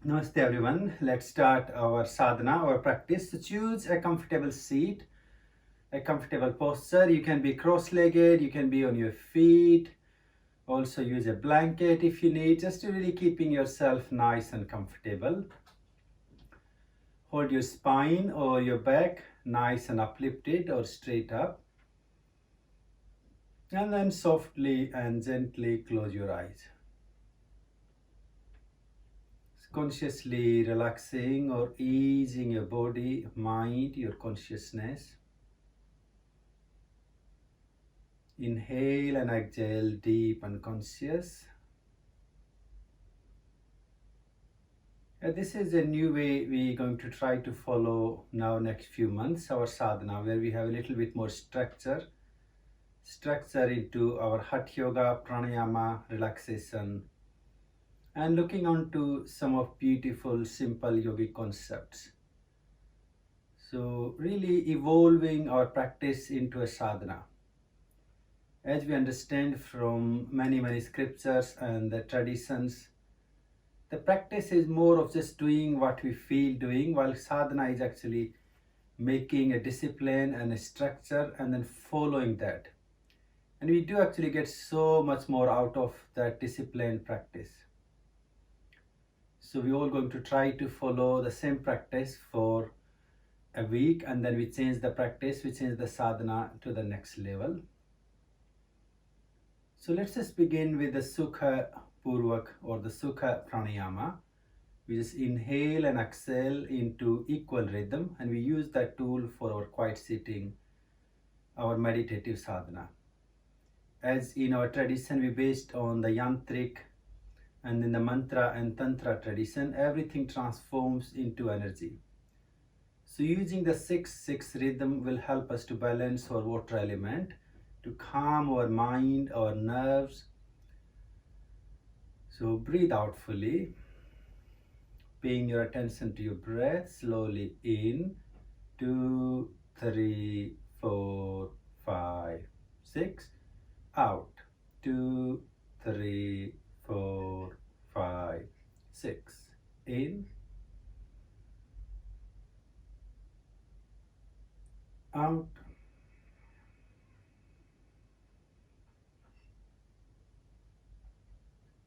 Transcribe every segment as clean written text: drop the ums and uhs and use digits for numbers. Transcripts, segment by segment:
Namaste everyone. Let's start our sadhana, our practice. So choose a comfortable seat, a comfortable posture. You can be cross-legged, you can be on your feet. Also use a blanket if you need, just to really keeping yourself nice and comfortable. Hold your spine or your back nice and uplifted or straight up. And then softly and gently close your eyes. Consciously relaxing or easing your body, mind, your consciousness. Inhale and exhale, deep and conscious. This is a new way we're going to try to follow now next few months, our sadhana, where we have a little bit more structure into our Hatha yoga, pranayama, relaxation, and looking onto some of beautiful, simple yogic concepts. So really evolving our practice into a sadhana. As we understand from many scriptures and the traditions, the practice is more of just doing what we feel doing, while sadhana is actually making a discipline and a structure and then following that. And we do actually get so much more out of that discipline practice. So we're all going to try to follow the same practice for a week, and then we change the practice, we change the sadhana to the next level. So let's just begin with the Sukha Purvak or the Sukha Pranayama. We just inhale and exhale into equal rhythm, and we use that tool for our quiet sitting, our meditative sadhana. As in our tradition, we based on the yantric, and in the mantra and tantra tradition, everything transforms into energy. So using the 6-6 rhythm will help us to balance our water element, to calm our mind, our nerves. So breathe out fully, paying your attention to your breath. Slowly in, 2, 3, 4, 5, 6. Out, 2, 3, 4, 5, 6. In, out,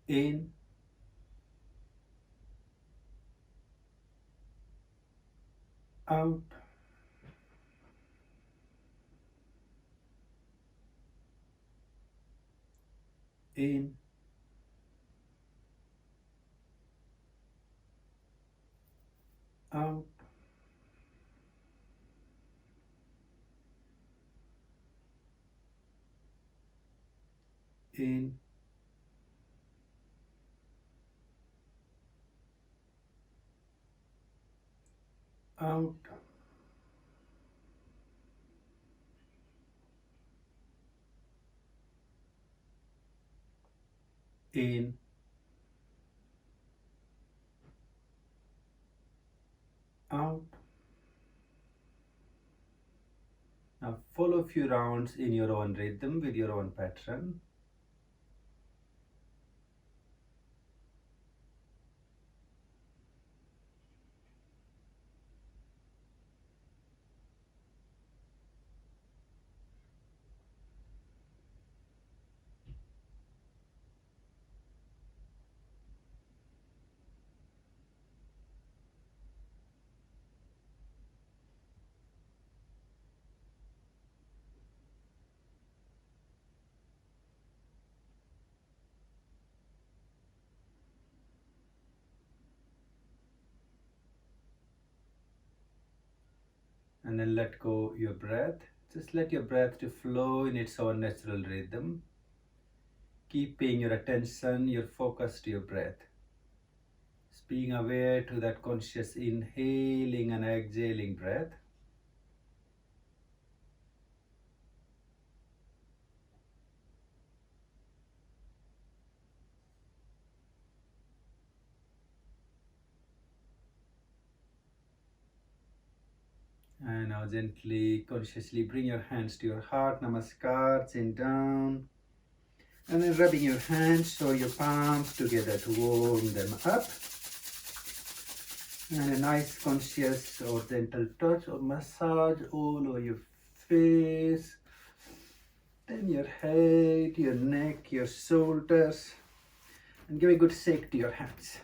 in, out, in, out, in, out, in, out. Now follow a few rounds in your own rhythm with your own pattern. And then let go your breath. Just let your breath to flow in its own natural rhythm. Keep paying your attention, your focus to your breath. Just being aware to that conscious inhaling and exhaling breath. And now gently, consciously bring your hands to your heart. Namaskar, chin down. And then rubbing your hands or your palms together to warm them up. And a nice conscious or gentle touch or massage all over your face, then your head, your neck, your shoulders, and give a good shake to your hands.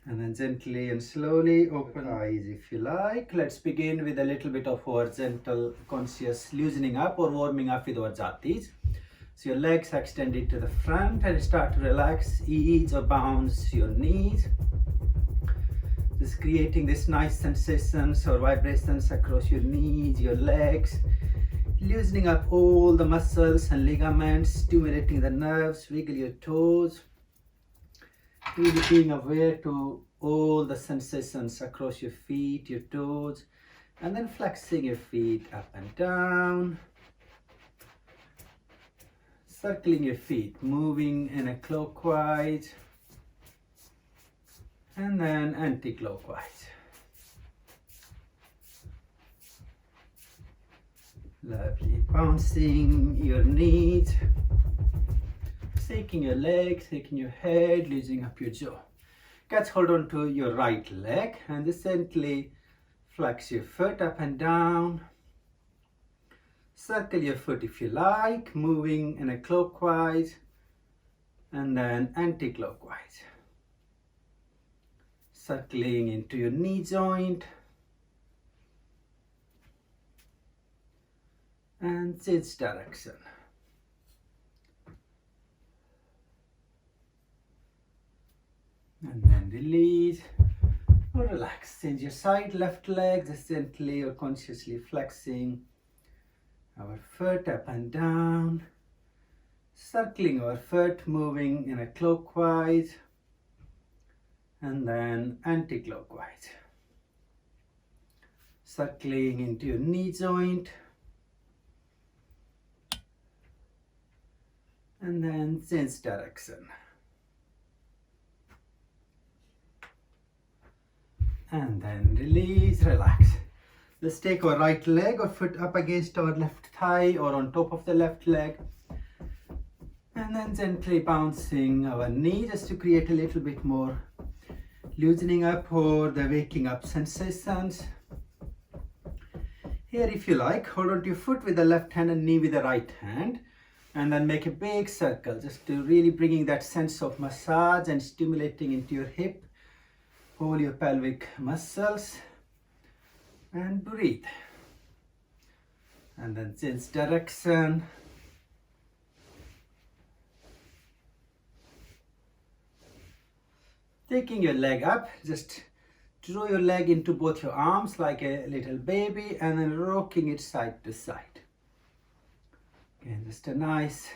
And then gently and slowly open eyes if you like. Let's begin with a little bit of our gentle conscious loosening up or warming up with our jatis. So your legs are extended to the front and start to relax, ease or bounce your knees. Just creating this nice sensations or vibrations across your knees, your legs, loosening up all the muscles and ligaments, stimulating the nerves, wiggle your toes. Really being aware to all the sensations across your feet, your toes, and then flexing your feet up and down. Circling your feet, moving in a clockwise and then anti-clockwise. Lovely. Bouncing your knees, shaking your legs, shaking your head, loosening up your jaw. Catch hold on to your right leg and just gently flex your foot up and down. Circle your foot if you like, moving in a clockwise and then anti-clockwise. Circling into your knee joint and change direction. And then release or relax. Change your side, left leg, just gently or consciously flexing our foot up and down, circling our foot, moving in a clockwise and then anti-clockwise. Circling into your knee joint and then change direction. And then release, relax. Let's take our right leg or foot up against our left thigh or on top of the left leg. And then gently bouncing our knee just to create a little bit more loosening up or the waking up sensations. Here, if you like, hold on to your foot with the left hand and knee with the right hand. And then make a big circle just to really bringing that sense of massage and stimulating into your hip, all your pelvic muscles. And breathe. And then change direction. Taking your leg up, just draw your leg into both your arms like a little baby and then rocking it side to side. Again, just a nice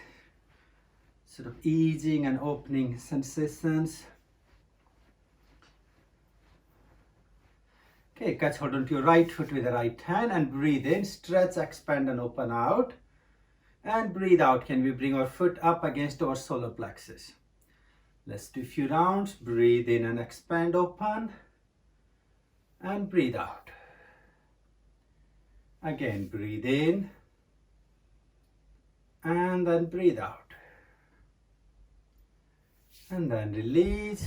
sort of easing and opening sensations. Okay, catch hold on to your right foot with the right hand and breathe in, stretch, expand and open out. And breathe out. Can we bring our foot up against our solar plexus? Let's do a few rounds. Breathe in and expand, open. And breathe out. Again, breathe in. And then breathe out. And then release.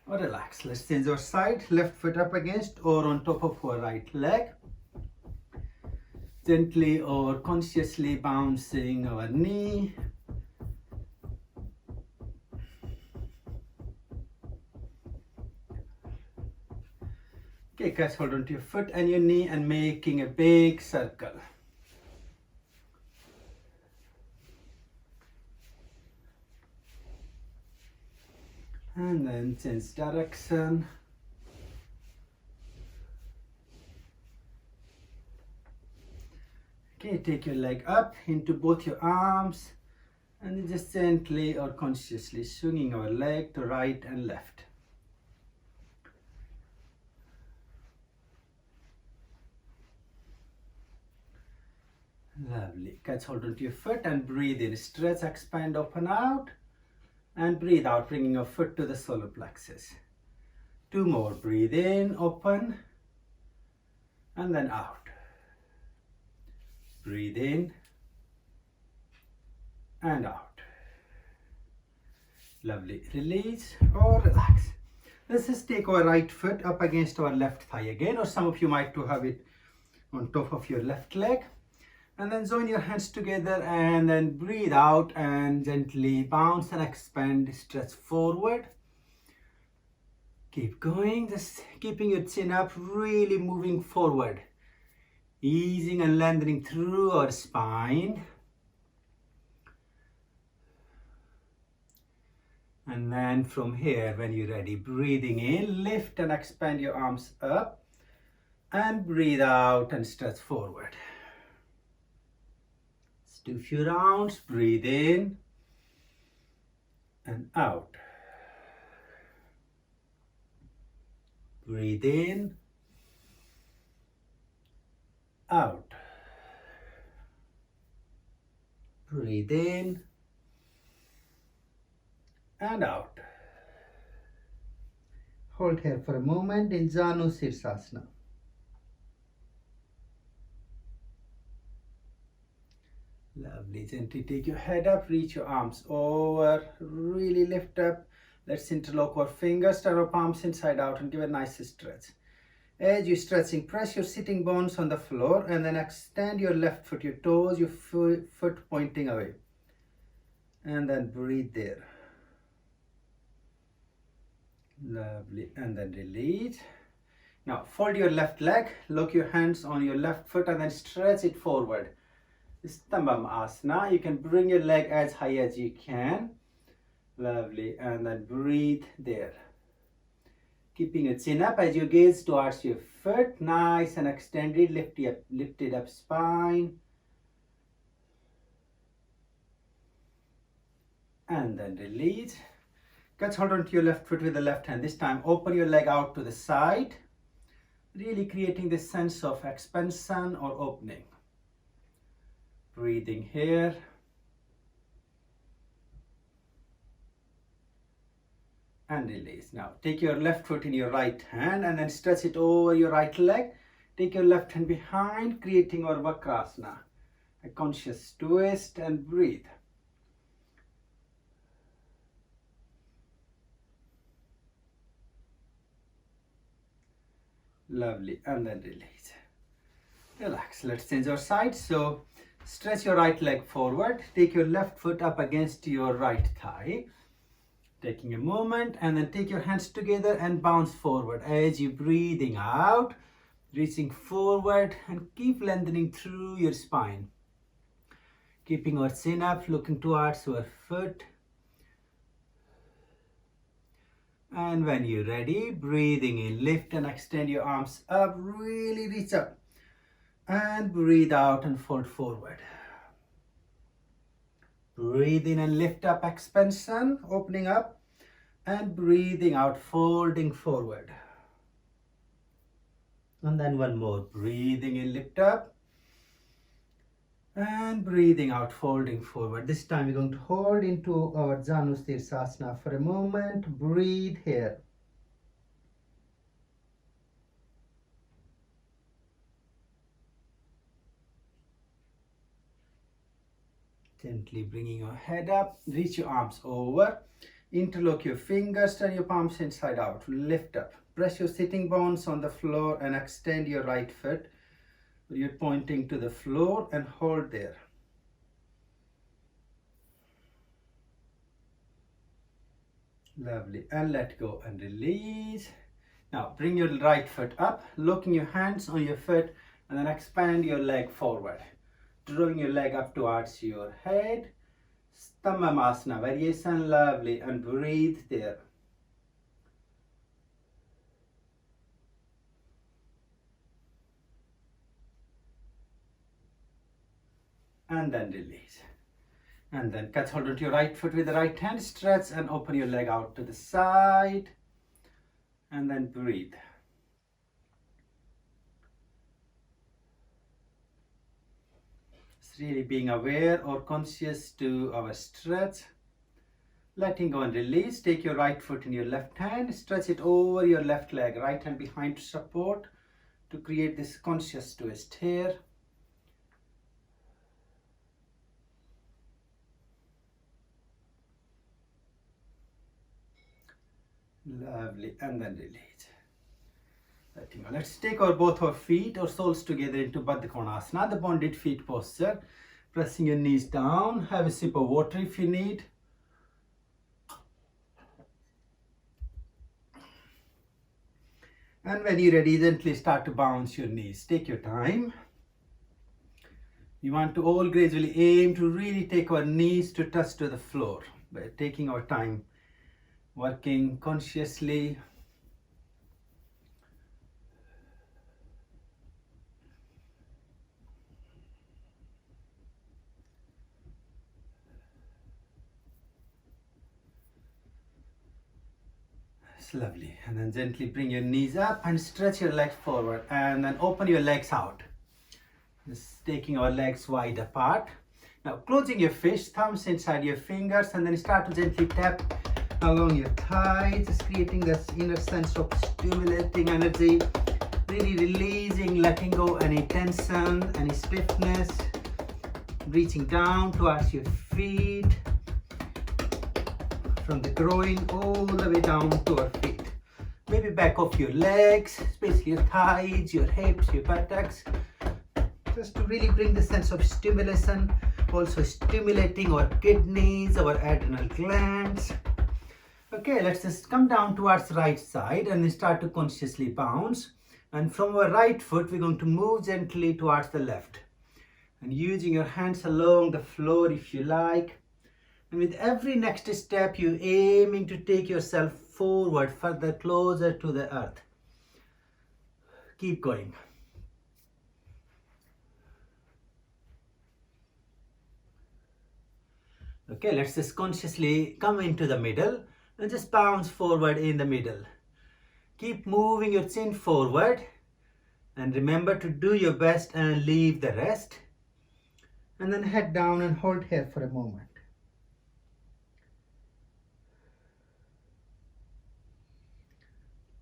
Or relax. Let's change our side. Left foot up against or on top of our right leg. Gently or consciously bouncing our knee. Okay, catch hold on to your foot and your knee and making a big circle. And then change direction. Okay, take your leg up into both your arms and then just gently or consciously swinging our leg to right and left. Lovely. Catch hold onto your foot and breathe in. Stretch, expand, open out. And breathe out, bringing your foot to the solar plexus. 2 more. Breathe in, open. And then out. Breathe in. And out. Lovely. Release or relax. Let's just take our right foot up against our left thigh again, or some of you might to have it on top of your left leg. And then join your hands together and then breathe out and gently bounce and expand, stretch forward. Keep going, just keeping your chin up, really moving forward. Easing and lengthening through our spine. And then from here, when you're ready, breathing in, lift and expand your arms up. And breathe out and stretch forward. Let's do a few rounds. Breathe in and out. Breathe in, out. Breathe in and out. Hold here for a moment in Janu Sirsasana. Lovely. Gently take your head up, reach your arms over, really lift up. Let's interlock our fingers, turn our palms inside out and give a nice stretch. As you're stretching, press your sitting bones on the floor and then extend your left foot, your toes, your foot pointing away. And then breathe there. Lovely. And then release. Now fold your left leg, lock your hands on your left foot and then stretch it forward. Stambam Asana. You can bring your leg as high as you can. Lovely. And then breathe there. Keeping your chin up as you gaze towards your foot. Nice and extended. Lifted up spine. And then release. Catch hold onto your left foot with the left hand. This time open your leg out to the side. Really creating this sense of expansion or opening. Breathing here. And release. Now take your left foot in your right hand and then stretch it over your right leg. Take your left hand behind, creating our Vajrasana. A conscious twist and breathe. Lovely. And then release. Relax. Let's change our side. So stretch your right leg forward. Take your left foot up against your right thigh. Taking a moment and then take your hands together and bounce forward as you're breathing out, reaching forward and keep lengthening through your spine. Keeping our chin up, looking towards our foot. And when you're ready, breathing in, lift and extend your arms up, really reach up. And breathe out and fold forward. Breathe in and lift up, expansion, opening up. And breathing out, folding forward. And then one more. Breathing in, lift up. And breathing out, folding forward. This time we're going to hold into our Janu Sirsasana for a moment. Breathe here. Gently bringing your head up, reach your arms over, interlock your fingers, turn your palms inside out, lift up. Press your sitting bones on the floor and extend your right foot. You're pointing to the floor and hold there. Lovely. And let go and release. Now bring your right foot up, locking your hands on your foot and then expand your leg forward. Drawing your leg up towards your head. Stambhamasana variation, lovely, and breathe there. And then release. And then catch hold onto your right foot with the right hand, stretch and open your leg out to the side. And then breathe. Really being aware or conscious to our stretch. Letting go and release. Take your right foot in your left hand, stretch it over your left leg, right hand behind to support, to create this conscious twist here. Lovely, and then release. Letting go. Let's take both our feet or soles together into Baddha Konasana, the bonded feet posture. Pressing your knees down. Have a sip of water if you need. And when you're ready, gently start to bounce your knees. Take your time. We want to all gradually aim to really take our knees to touch to the floor by taking our time, working consciously. It's lovely. And then gently bring your knees up and stretch your legs forward and then open your legs out. Just taking our legs wide apart. Now closing your fists, thumbs inside your fingers, and then start to gently tap along your thighs, just creating this inner sense of stimulating energy. Really releasing, letting go any tension, any stiffness. Reaching down towards your feet. From the groin all the way down to our feet. Maybe back of your legs, especially your thighs, your hips, your buttocks. Just to really bring the sense of stimulation, also stimulating our kidneys, our adrenal glands. Okay, let's just come down towards the right side and start to consciously bounce. And from our right foot, we're going to move gently towards the left. And using your hands along the floor if you like. And with every next step, you're aiming to take yourself forward, further closer to the earth. Keep going. Okay, let's just consciously come into the middle and just bounce forward in the middle. Keep moving your chin forward and remember to do your best and leave the rest. And then head down and hold here for a moment.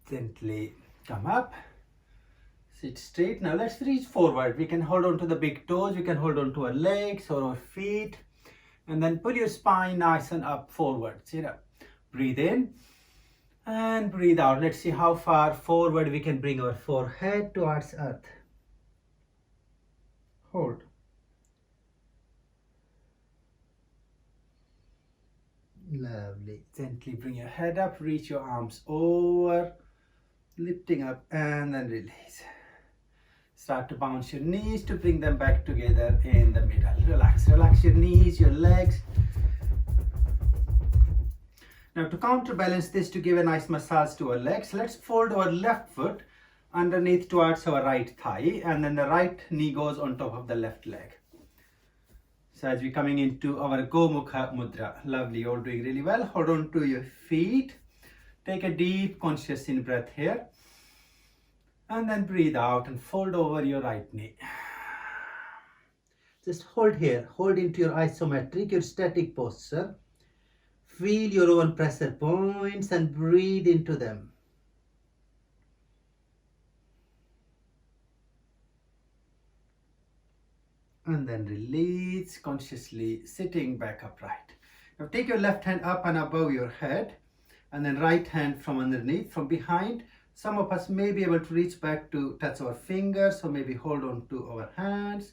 Gently come up, sit straight. Now let's reach forward. We can hold on to the big toes, we can hold on to our legs or our feet. And then pull your spine nice and up forward. Sit up. Breathe in and breathe out. Let's see how far forward we can bring our forehead towards earth. Hold. Lovely. Gently bring your head up, reach your arms over, lifting up and then release. Start to bounce your knees to bring them back together in the middle. Relax. Relax your knees, your legs. Now to counterbalance this, to give a nice massage to our legs, let's fold our left foot underneath towards our right thigh, and then the right knee goes on top of the left leg. So as we're coming into our Gomukha Mudra. Lovely, you're doing really well. Hold on to your feet. Take a deep conscious in breath here. And then breathe out and fold over your right knee. Just hold here. Hold into your isometric, your static posture. Feel your own pressure points and breathe into them. And then release, consciously sitting back upright. Now take your left hand up and above your head, and then right hand from underneath, from behind. Some of us may be able to reach back to touch our fingers, or maybe hold on to our hands.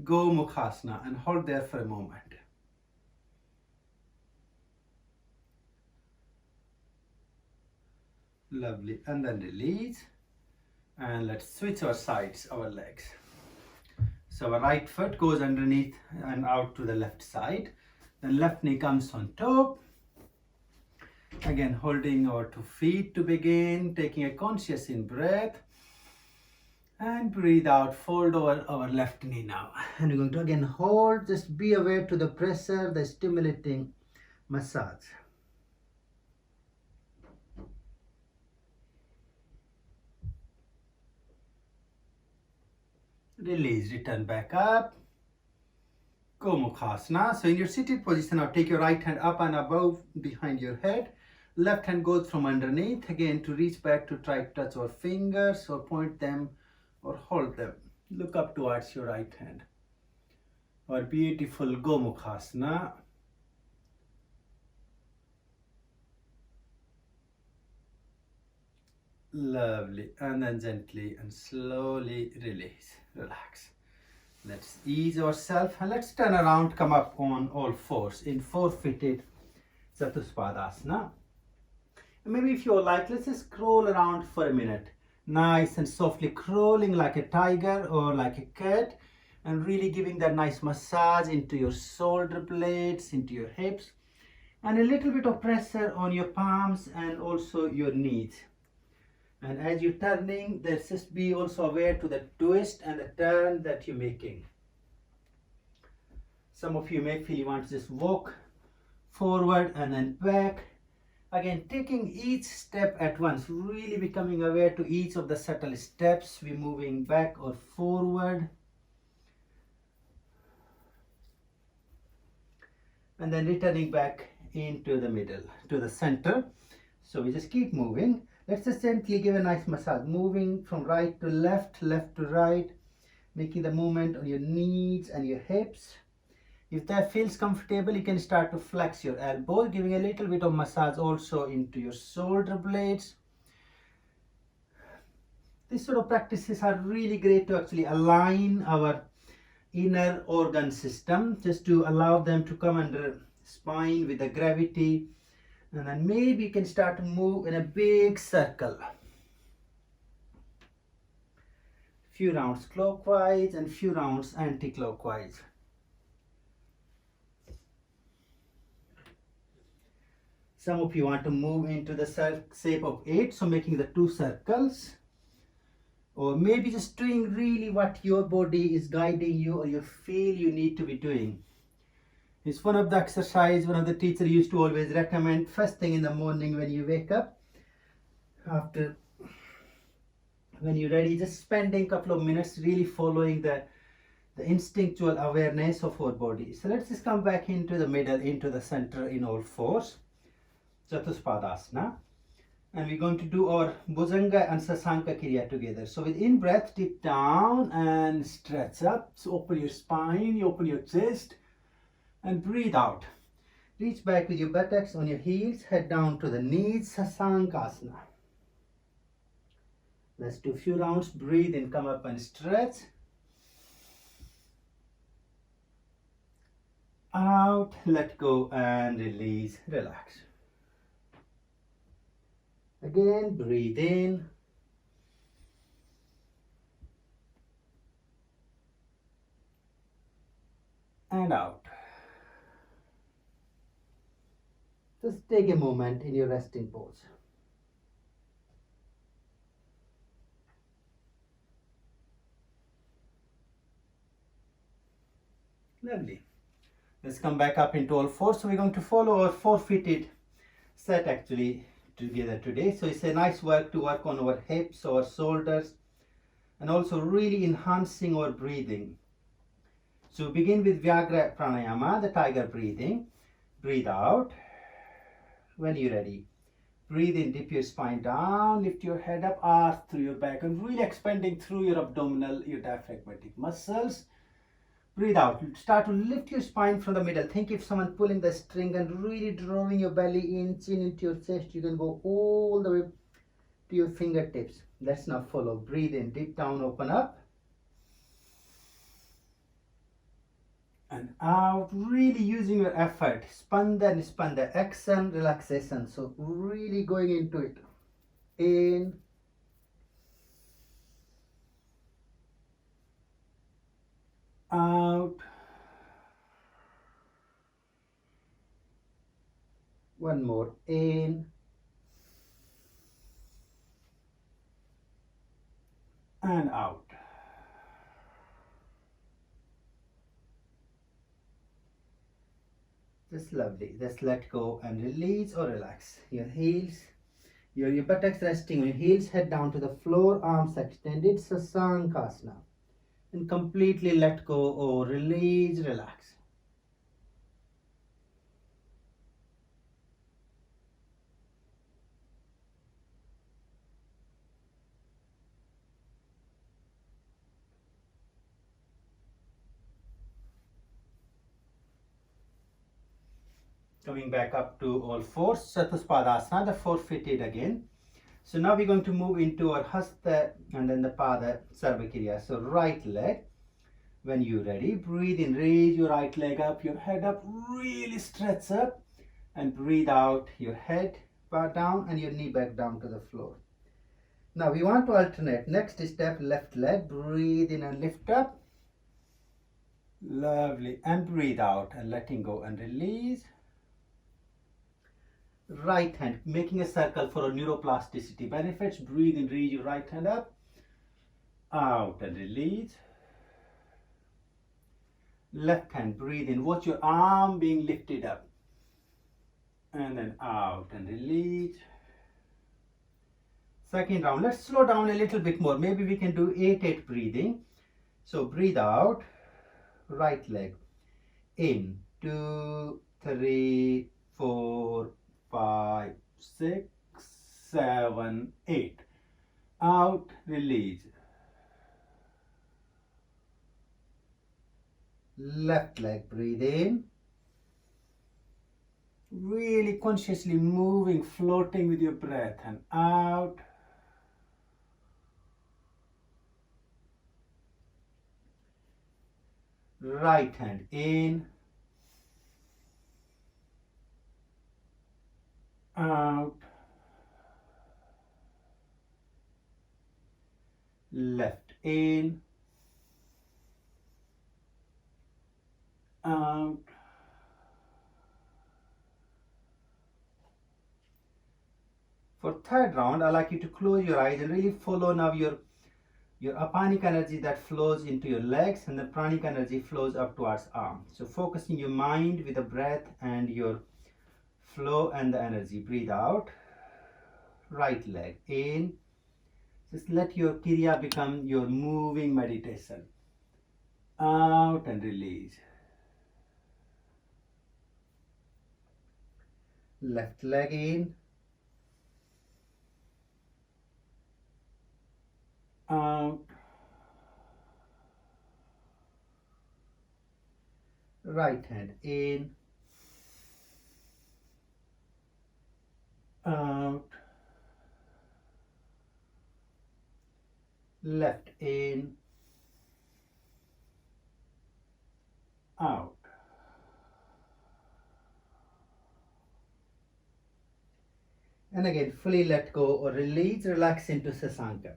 Go Mukhasana and hold there for a moment. Lovely, and then release. And let's switch our sides, our legs. So our right foot goes underneath and out to the left side. Then left knee comes on top. Again, holding our 2 feet to begin, taking a conscious in breath. And breathe out, fold over our left knee now. And we're going to again hold, just be aware to the pressure, the stimulating massage. Release, return back up. Gomukhasana. So in your seated position, now take your right hand up and above behind your head. Left hand goes from underneath, again to reach back to try to touch our fingers or point them or hold them. Look up towards your right hand. Our beautiful Gomukhasana. Lovely. And then gently and slowly release. Relax. Let's ease ourselves and let's turn around, come up on all fours in four-footed Chatuspadasana. Maybe if you like, let's just crawl around for a minute. Nice and softly crawling like a tiger or like a cat, and really giving that nice massage into your shoulder blades, into your hips, and a little bit of pressure on your palms and also your knees. And as you're turning, let's just be also aware to the twist and the turn that you're making. Some of you may feel you want to just walk forward and then back. Again, taking each step at once, really becoming aware to each of the subtle steps. We're moving back or forward. And then returning back into the middle, to the center. So we just keep moving. Let's just gently give a nice massage, moving from right to left, left to right, making the movement on your knees and your hips. If that feels comfortable, you can start to flex your elbows, giving a little bit of massage also into your shoulder blades. These sort of practices are really great to actually align our inner organ system, just to allow them to come under spine with the gravity. And then maybe you can start to move in a big circle. Few rounds clockwise and few rounds anti-clockwise. Some of you want to move into the shape of 8, so making the 2 circles. Or maybe just doing really what your body is guiding you or you feel you need to be doing. It's one of the exercise one of the teachers used to always recommend first thing in the morning when you wake up. After, when you're ready, just spending a couple of minutes really following the instinctual awareness of our body. So let's just come back into the middle, into the center in all fours. Chatuspadasana, and we're going to do our Bhujanga and Sasanka Kriya together. So with in breath, deep down and stretch up. So open your spine, you open your chest, and breathe out. Reach back with your buttocks on your heels, head down to the knees, Sasankasana. Let's do a few rounds. Breathe in, come up and stretch. Out, let go and release, relax. Again, breathe in. And out. Just take a moment in your resting pose. Lovely. Let's come back up into all fours. So we're going to follow our four-footed set actually together today. So it's a nice work to work on our hips, our shoulders, and also really enhancing our breathing. So begin with Vajrasana Pranayama, the tiger breathing. Breathe out. When you're ready, breathe in, dip your spine down, lift your head up, arch through your back, and really expanding through your abdominal, your diaphragmatic muscles. Breathe out. Start to lift your spine from the middle. Think if someone pulling the string and really drawing your belly in, chin into your chest. You can go all the way to your fingertips. Let's now follow. Breathe in, deep down, open up. And out, really using your effort. Spanda and spanda. Action, relaxation. So really going into it. In. Out. One more. In. And out. Just lovely. Just let go and release or relax. Your heels, your buttocks resting on your heels, head down to the floor, arms extended, Sasankasana. And completely let go or release, relax. Coming back up to all fours, Chatuspadasana, the four-footed again. So now we're going to move into our Hasta and then the Pada Sarvakriya. So right leg, when you're ready, breathe in, raise your right leg up, your head up, really stretch up, and breathe out, your head back down and your knee back down to the floor. Now we want to alternate. Next step, left leg, breathe in and lift up. Lovely. And breathe out and letting go and release. Right hand, making a circle for a neuroplasticity benefits. Breathe in, raise your right hand up. Out and release. Left hand, breathe in. Watch your arm being lifted up. And then out and release. Second round. Let's slow down a little bit more. Maybe we can do 8-8 breathing. So breathe out. Right leg. In. 2, 3, 4, 5, 6, 7, 8. Out, release. Left leg, breathe in. Really consciously moving, floating with your breath, and out. Right hand in. Out. Left in. Out. For third round, I like you to close your eyes and really follow now your apanic energy that flows into your legs, and the pranic energy flows up towards arm. So focusing your mind with the breath and your flow and the energy. Breathe out. Right leg in. Just let your kriya become your moving meditation. Out and release. Left leg in. Out. Right hand in. Out. Left in. Out. And again, fully let go or release, relax into Sasanka.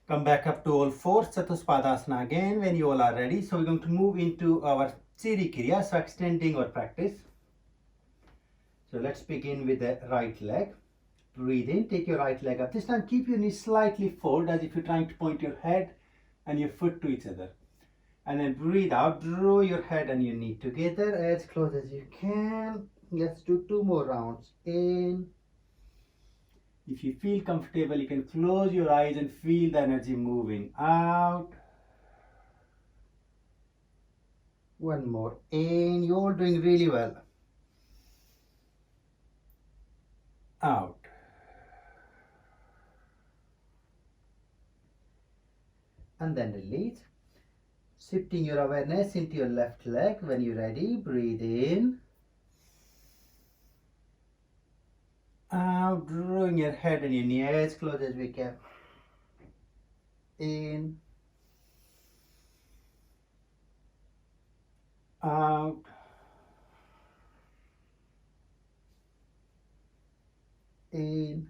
Come back up to all fours, Chatuspadasana again when you all are ready. So we're going to move into our Chiri Kriya, so extending our practice. So let's begin with the right leg. Breathe in, take your right leg up. This time keep your knees slightly forward as if you're trying to point your head and your foot to each other. And then breathe out, draw your head and your knee together as close as you can. Let's do 2 more rounds. In. If you feel comfortable, you can close your eyes and feel the energy moving. Out. 1 more. In. You're all doing really well. Out. And then release. Shifting your awareness into your left leg. When you're ready, breathe in. Out, drawing your head and your knee as close as we can. In. Out. In.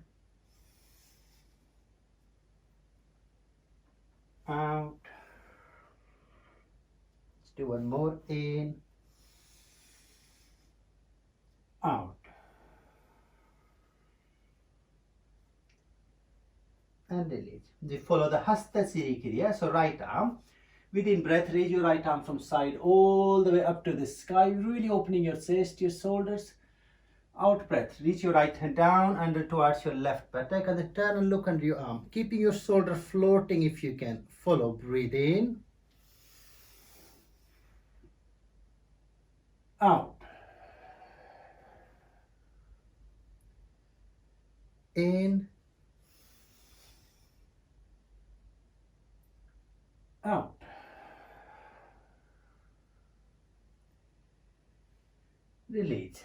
Out. Let's do 1 more. In. Out. And release. We follow the Hasta Chiri Kriya. So right arm. Within breath, raise your right arm from side all the way up to the sky, really opening your chest, your shoulders. Out breath, reach your right hand down under towards your left buttock and then turn and look under your arm, keeping your shoulder floating if you can. Follow, breathe in. Out. In, out. Release.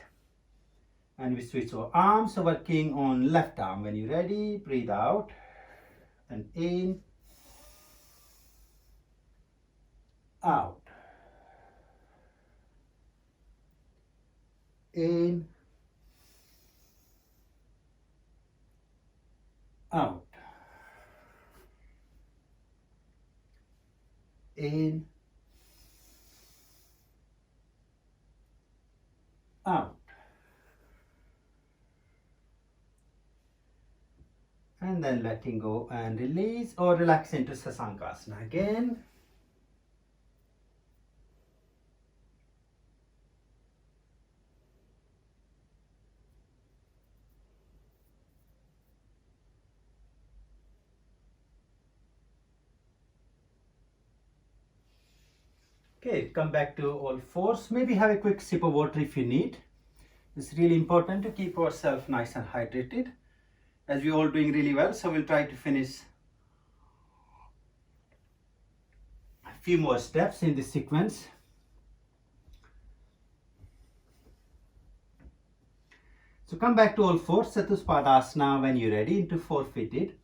And we switch our arms, so working on left arm. When you're ready, breathe out and in, out, in, out, in, out. And then letting go and release or relax into Sasankasana again. Okay, come back to all fours. Maybe have a quick sip of water if you need. It's really important to keep ourselves nice and hydrated, as we're all doing really well. So we'll try to finish a few more steps in this sequence. So come back to all fours, Chatuspadasana when you're ready, into four-footed.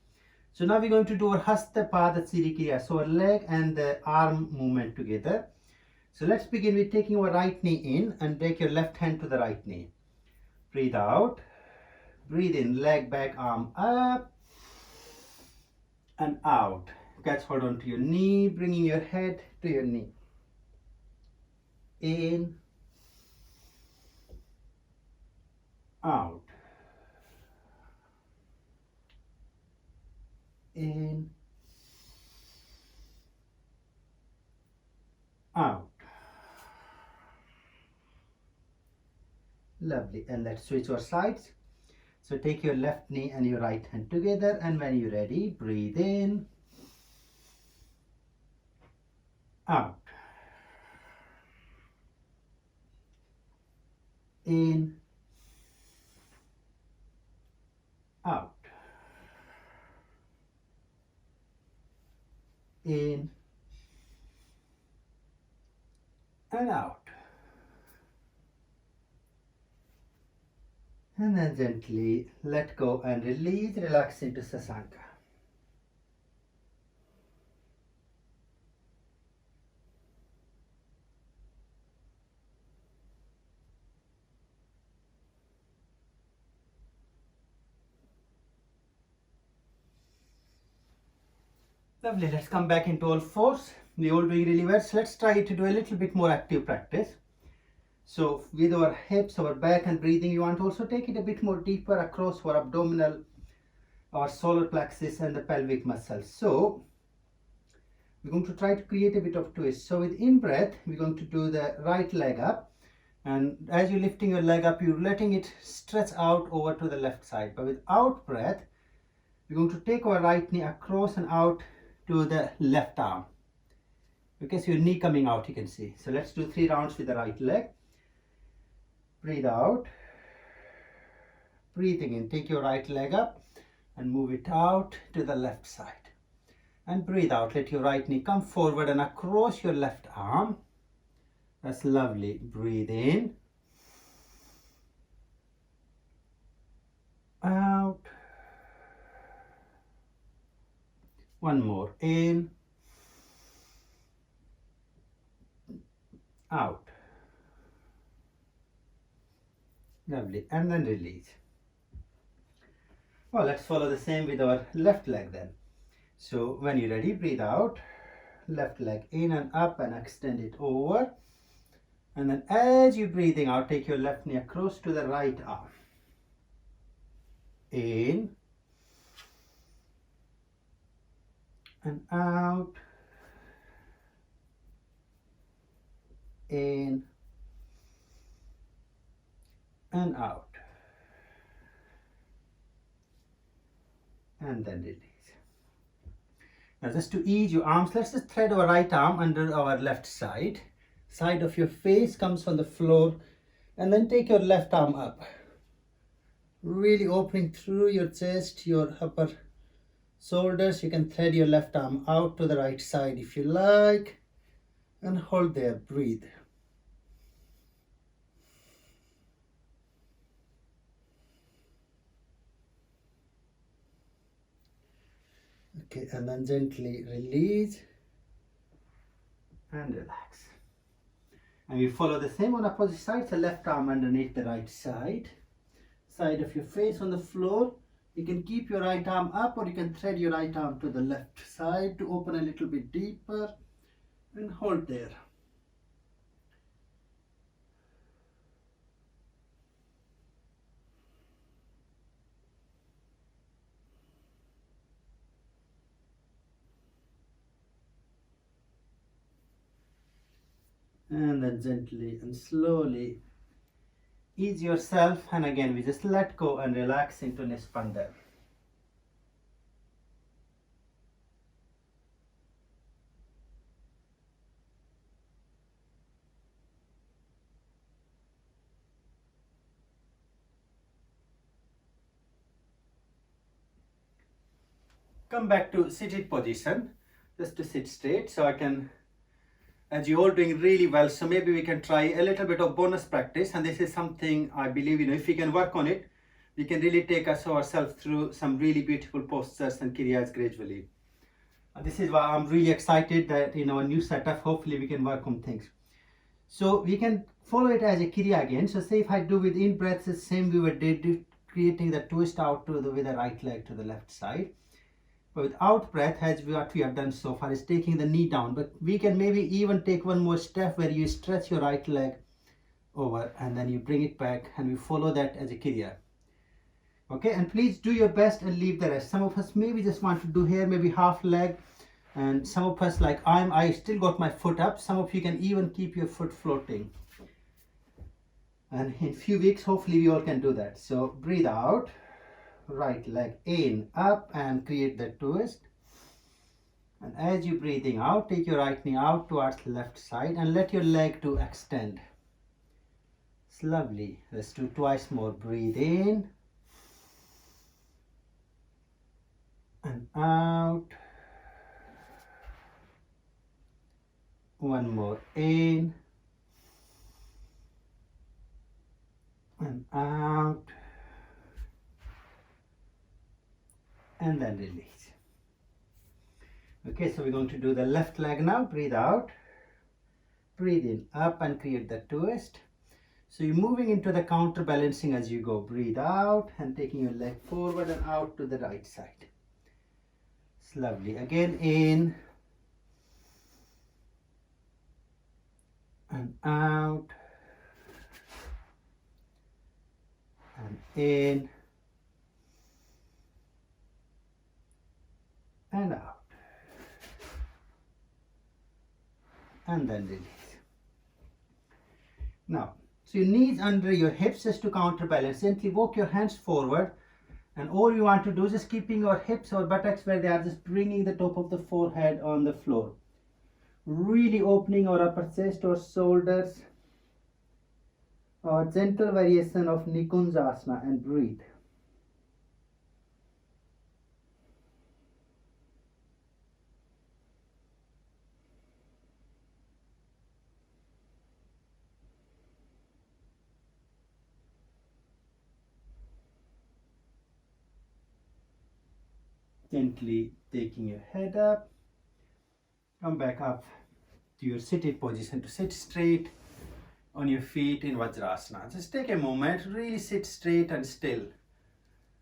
So now we're going to do our Hasta Pada Chirikriya, so our leg and the arm movement together. So let's begin with taking our right knee in and take your left hand to the right knee. Breathe out, breathe in, leg back, arm up and out. Catch hold on to your knee, bringing your head to your knee. In, out, in, out. Lovely. And let's switch our sides. So take your left knee and your right hand together, and when you're ready, breathe in, out, in, out, in, and out. And then gently let go and release, relax into Sasanka. Lovely, let's come back into all fours. We're all doing really well. So let's try to do a little bit more active practice. So with our hips, our back and breathing, you want to also take it a bit more deeper across our abdominal, our solar plexus and the pelvic muscles. So we're going to try to create a bit of twist. So with in-breath, we're going to do the right leg up. And as you're lifting your leg up, you're letting it stretch out over to the left side. But with out-breath, we're going to take our right knee across and out to the left arm. Okay, so your knee coming out, you can see. So let's do 3 rounds with the right leg. Breathe out, breathing in, take your right leg up and move it out to the left side. And breathe out, let your right knee come forward and across your left arm. That's lovely. Breathe in, out, one more, in, out. Lovely, and then release. Well, let's follow the same with our left leg then. So when you're ready, breathe out, left leg in and up and extend it over. And then as you're breathing out, take your left knee across to the right arm. In and out, in and out, and then release. Now just to ease your arms, let's just thread our right arm under our left side. Side of your face comes on the floor, and then take your left arm up. Really opening through your chest, your upper shoulders. You can thread your left arm out to the right side if you like, and hold there. Breathe. Okay, and then gently release and relax. And we follow the same on opposite sides. The left arm underneath the right side of your face on the floor. You can keep your right arm up, or you can thread your right arm to the left side to open a little bit deeper, and hold there. And then gently and slowly ease yourself, and again we just let go and relax into Nispanda. Come back to seated position, just to sit straight. So I can, as you're all doing really well, so maybe we can try a little bit of bonus practice, and this is something I believe, if we can work on it, we can really take ourselves through some really beautiful postures and kriyas gradually. And this is why I'm really excited that a new setup, hopefully we can work on things. So we can follow it as a kriya again. So say if I do with in breath, the same we did, creating the twist out with the right leg to the left side. But with out breath, as what we have done so far, is taking the knee down. But we can maybe even take one more step where you stretch your right leg over and then you bring it back, and we follow that as a kriya. Okay, and please do your best and leave the rest. Some of us maybe just want to do here, maybe half leg, and some of us like I still got my foot up. Some of you can even keep your foot floating. And in few weeks, hopefully we all can do that. So breathe out. Right leg in, up, and create the twist. And as you're breathing out, take your right knee out towards the left side and let your leg to extend. It's lovely. Let's do twice more. Breathe in and out. One more. In and out. And then release. Okay, so we're going to do the left leg now. Breathe out, breathe in, up, and create the twist. So you're moving into the counterbalancing as you go. Breathe out and taking your leg forward and out to the right side. It's lovely. Again, in and out and in and out, and then release. Now, so your knees under your hips just to counterbalance. Gently walk your hands forward, and all you want to do is just keeping your hips or buttocks where they are, just bringing the top of the forehead on the floor. Really opening our upper chest or shoulders. Our gentle variation of Nikunjasana, and breathe. Gently taking your head up, come back up to your seated position to sit straight on your feet in Vajrasana. Just take a moment, really sit straight and still.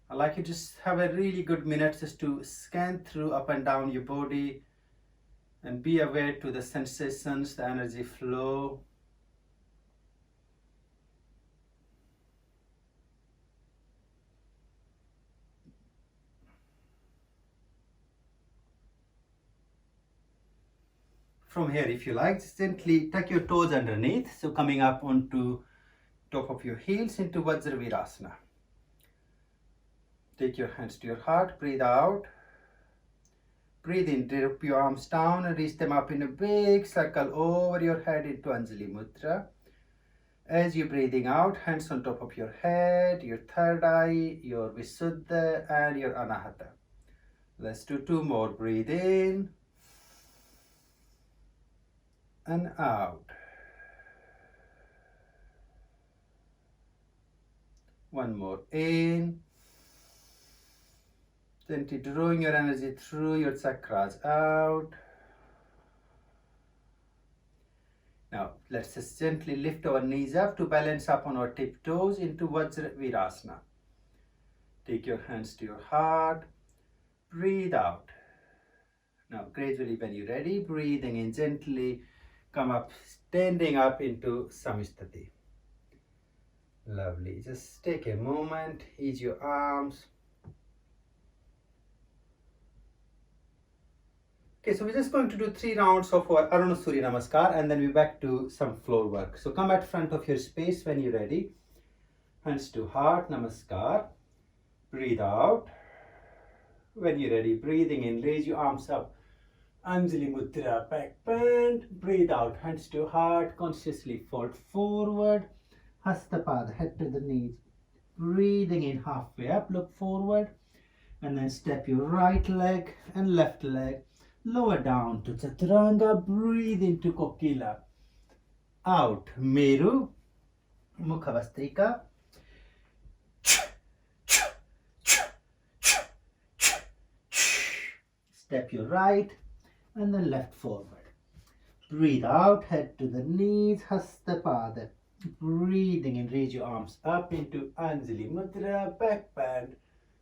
I'd like you to just have a really good minute just to scan through up and down your body and be aware to the sensations, the energy flow. From here, if you like, just gently tuck your toes underneath. So coming up onto top of your heels into Vajravirasana. Take your hands to your heart, breathe out. Breathe in, drop your arms down and reach them up in a big circle over your head into Anjali Mudra. As you're breathing out, hands on top of your head, your third eye, your Visuddha and your Anahata. Let's do 2 more. Breathe in and out. 1 more. In. Gently drawing your energy through your chakras. Out. Now, let's just gently lift our knees up to balance up on our tiptoes into Vajrasana. Take your hands to your heart. Breathe out. Now, gradually when you're ready, breathing in gently, come up, standing up into Samistati. Lovely. Just take a moment, ease your arms. Okay, so we're just going to do 3 rounds of our Aruna Surya Namaskar and then we're back to some floor work. So come at front of your space when you're ready. Hands to heart, Namaskar. Breathe out. When you're ready, breathing in, raise your arms up. Anjali Mudra, back bend. Breathe out, hands to heart. Consciously fold forward. Hastapad, head to the knees. Breathing in halfway up, look forward. And then step your right leg and left leg. Lower down to Chaturanga. Breathe into Kokila. Out, Meru. Mukhavastika. Step your right and then left forward. Breathe out, head to the knees, Hastapada. Breathing in, raise your arms up into Anjali Mudra, back bend,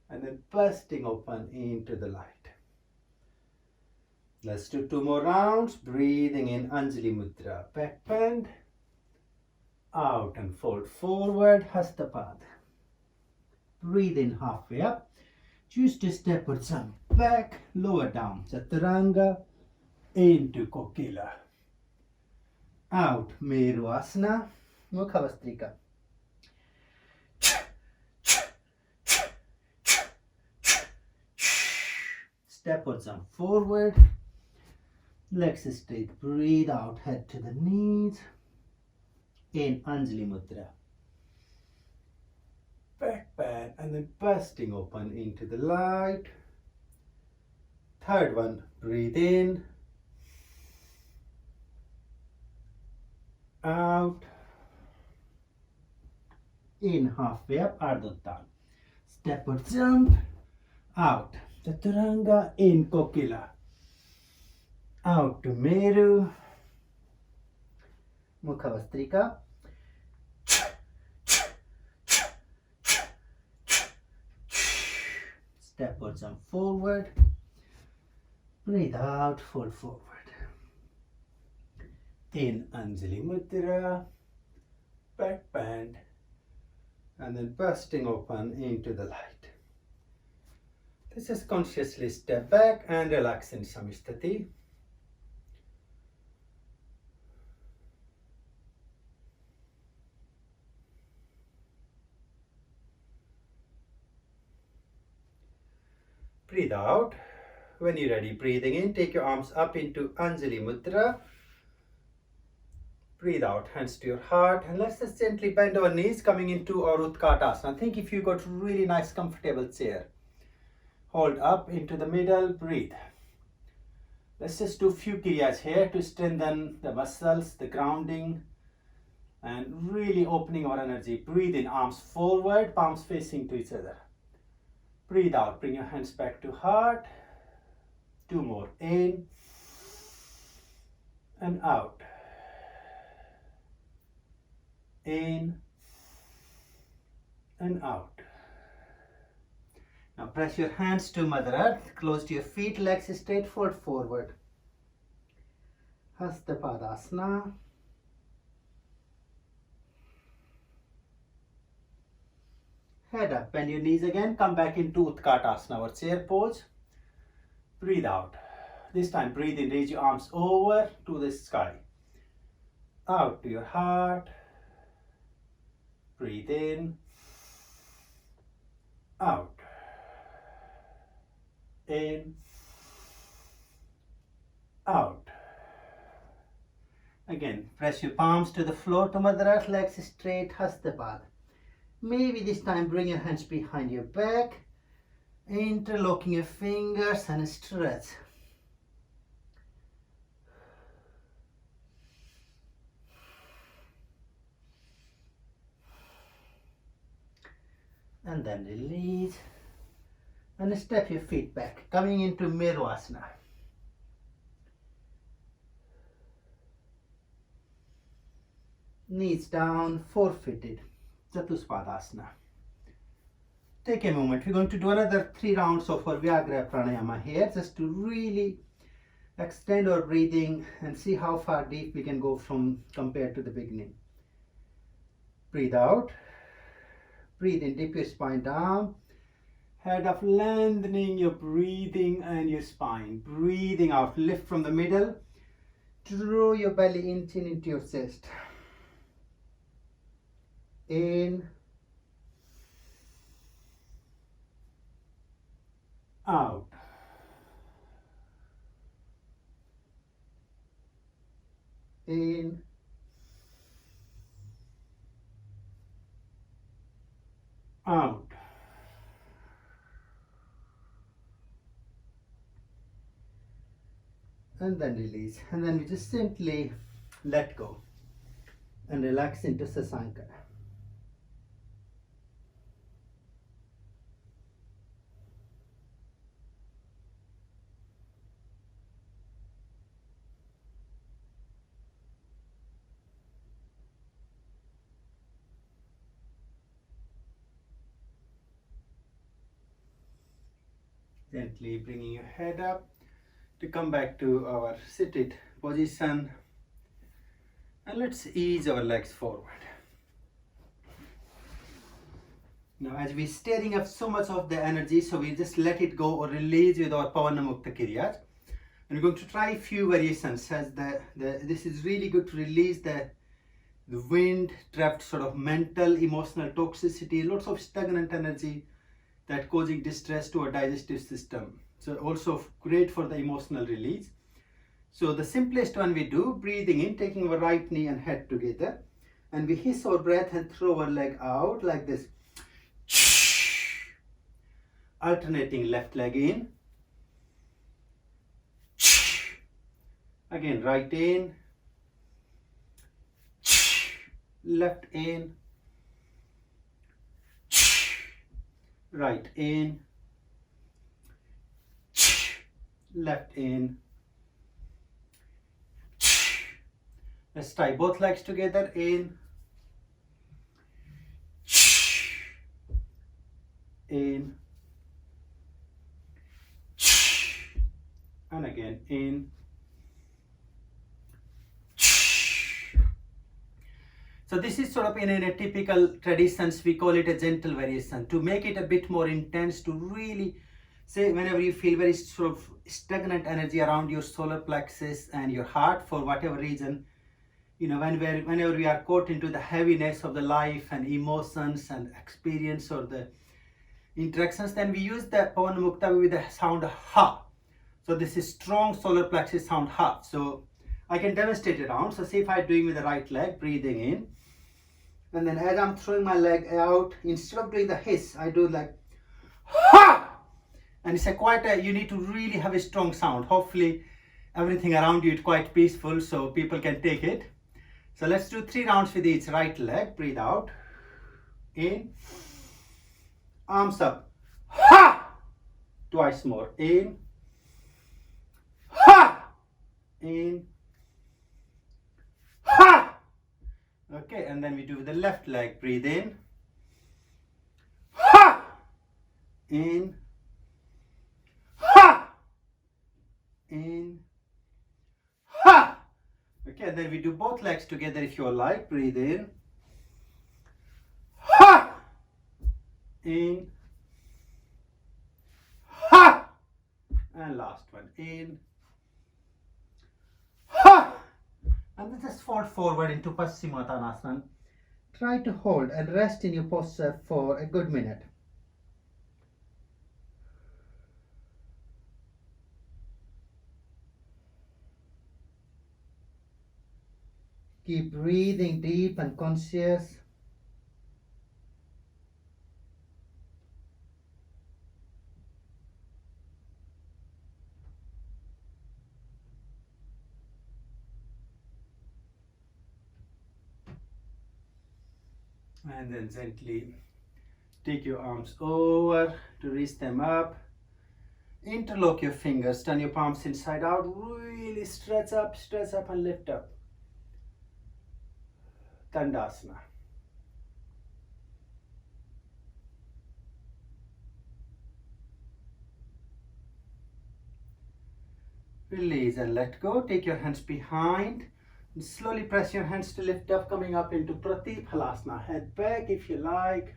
and then bursting open into the light. Let's do 2 more rounds. Breathing in, Anjali Mudra, back bend, out and fold forward, Hastapada. Breathe in halfway up. Choose to step or jump back, lower down, Chaturanga, into Kokila. Out, Meru Asana, Mukhavastika. Step or jump forward, legs straight, breathe out, head to the knees, in Anjali Mudra. Back bend and then bursting open into the light. Third one, breathe in, out, in halfway up, Ardha. Step or jump, out, Chaturanga, in Kokila. Out to Meru, Mukhavastika. Step or jump forward. Breathe out, fold forward. In Anjali Mudra, back bend, and then bursting open into the light. Let's just consciously step back and relax in Samistati. Breathe out. When you're ready, breathing in, take your arms up into Anjali Mudra. Breathe out, hands to your heart, and let's just gently bend our knees coming into our Utkatasana. Think if you got really nice comfortable chair. Hold up into the middle, breathe. Let's just do a few kriyas here to strengthen the muscles, the grounding, and really opening our energy. Breathe in, arms forward, palms facing to each other. Breathe out, bring your hands back to heart. 2 more, in and out. In and out. Now press your hands to Mother Earth, close to your feet, legs straight, fold forward. Hastapadasana. Head up, bend your knees again, come back into Utkatasana, our chair pose. Breathe out. This time breathe in, raise your arms over to the sky. Out to your heart. Breathe in. Out. In. Out. Again, press your palms to the floor to Mother Earth, legs straight, Hastapad. Maybe this time bring your hands behind your back, interlocking your fingers and stretch. And then release. And step your feet back, coming into Vajrasana. Knees down, four-footed, Chatuspadasana. Take a moment. We're going to do another 3 rounds of our Vyagra Pranayama here, just to really extend our breathing and see how far deep we can go from compared to the beginning. Breathe out. Breathe in, dip your spine down. Head up, lengthening your breathing and your spine. Breathing out, lift from the middle. Draw your belly into your chest. In. Out. In. Out. And then release. And then we just simply let go and relax into Sasanka. Gently bringing your head up to come back to our seated position, and let's ease our legs forward. Now as we're stirring up so much of the energy, so we just let it go or release with our Pavanamukta Kiryas. And we're going to try a few variations, as this is really good to release the wind trapped sort of mental, emotional toxicity, lots of stagnant energy that causing distress to our digestive system. So also great for the emotional release. So the simplest one we do, breathing in, taking our right knee and head together, and we hiss our breath and throw our leg out like this. Alternating left leg in. Again, right in. Left in. Right in, left in. Let's tie both legs together. In, in, and again in. So this is sort of in a typical traditions, we call it a gentle variation. To make it a bit more intense, to really say whenever you feel very sort of stagnant energy around your solar plexus and your heart for whatever reason, you know, whenever we are caught into the heaviness of the life and emotions and experience or the interactions, then we use the Pavanamukta with the sound Ha. So this is strong solar plexus sound Ha. So I can demonstrate it around. So see if I'm doing with the right leg, breathing in. And then as I'm throwing my leg out, instead of doing the hiss, I do like Ha! And it's you need to really have a strong sound. Hopefully everything around you is quite peaceful so people can take it. So let's do 3 rounds with each right leg. Breathe out. In. Arms up. Ha! Twice more. In. Ha! In. Ha! Okay, and then we do with the left leg. Breathe in. Ha! In. Ha! In. Ha! Okay, and then we do both legs together if you like. Breathe in. Ha! In. Ha! And last one. In. Ha! And then just fall forward into Paschimottanasana. Try to hold and rest in your posture for a good minute. Keep breathing deep and conscious. And then gently take your arms over to reach them up. Interlock your fingers, turn your palms inside out, really stretch up and lift up. Dandasana. Release and let go. Take your hands behind. And slowly press your hands to lift up, coming up into Pratiphalasana. Head back if you like.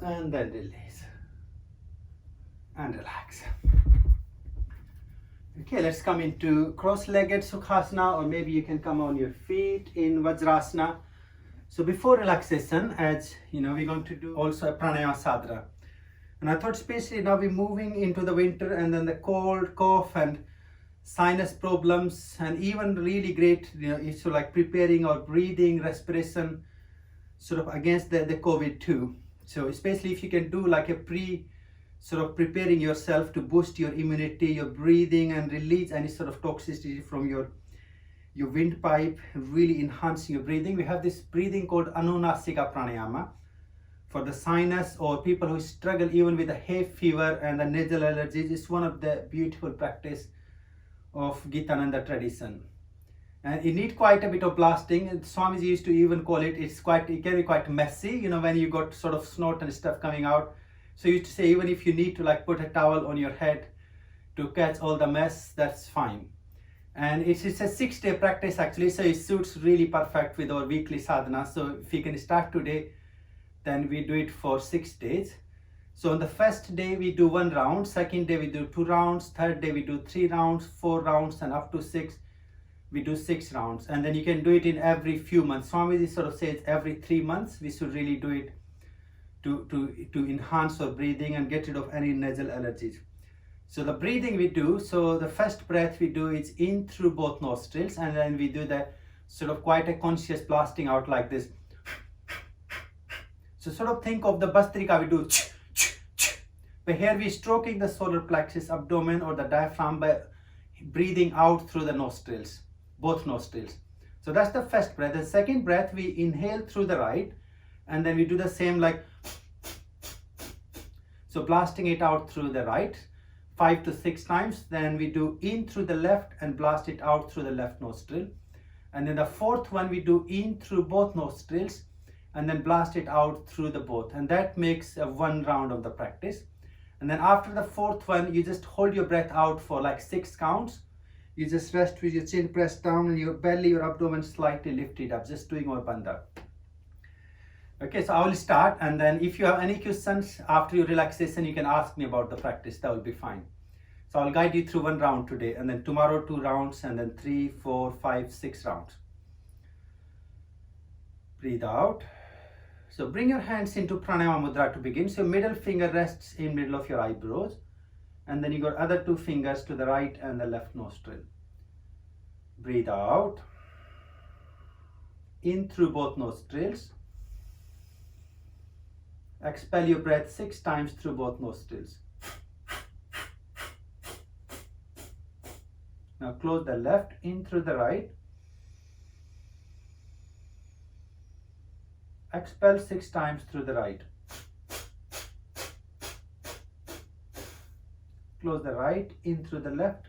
And then release. And relax. Okay, let's come into cross-legged Sukhasana, or maybe you can come on your feet in Vajrasana. So before relaxation, as you know, we're going to do also a Pranayama Sadhana. And I thought especially now we're moving into the winter and then the cold, cough and sinus problems, and even really great, you know, issue like preparing or breathing, respiration, sort of against the COVID too. So especially if you can do like a sort of preparing yourself to boost your immunity, your breathing, and release any sort of toxicity from your windpipe, really enhancing your breathing. We have this breathing called Anunasika Pranayama for the sinus or people who struggle even with the hay fever and the nasal allergies. It's one of the beautiful practice of Gitananda tradition. And you need quite a bit of blasting. And Swamiji used to even call it, it can be quite messy, you know, when you got sort of snot and stuff coming out. So you used to say even if you need to like put a towel on your head to catch all the mess, that's fine. And it's a 6-day practice actually, so it suits really perfect with our weekly sadhana. So if you can start today, then we do it for 6 days. So on the first day we do 1 round, second day we do 2 rounds, third day we do 3 rounds, 4 rounds, and up to 6 we do 6 rounds. And then you can do it in every few months. Swamiji sort of says every 3 months we should really do it to enhance our breathing and get rid of any nasal allergies. So the breathing we do, so the first breath we do is in through both nostrils, and then we do the sort of quite a conscious blasting out like this. So sort of think of the Bastrika we do, but here we're stroking the solar plexus, abdomen or the diaphragm by breathing out through the nostrils, both nostrils. So that's the first breath. The second breath we inhale through the right, and then we do the same like, so blasting it out through the right 5 to 6 times. Then we do in through the left and blast it out through the left nostril. And then the fourth one we do in through both nostrils and then blast it out through the both. And that makes 1 round of the practice. And then after the fourth one, you just hold your breath out for like 6 counts. You just rest with your chin pressed down and your belly, your abdomen slightly lifted up, just doing our bandha. Okay, so I will start, and then if you have any questions after your relaxation, you can ask me about the practice. That will be fine. So I'll guide you through 1 round today, and then tomorrow 2 rounds, and then 3, 4, 5, 6 rounds. Breathe out. So bring your hands into Pranayama Mudra to begin. So middle finger rests in middle of your eyebrows, and then you got other 2 fingers to the right and the left nostril. Breathe out. In through both nostrils. Expel your breath 6 times through both nostrils. Now close the left, in through the right. Expel 6 times through the right. Close the right, in through the left.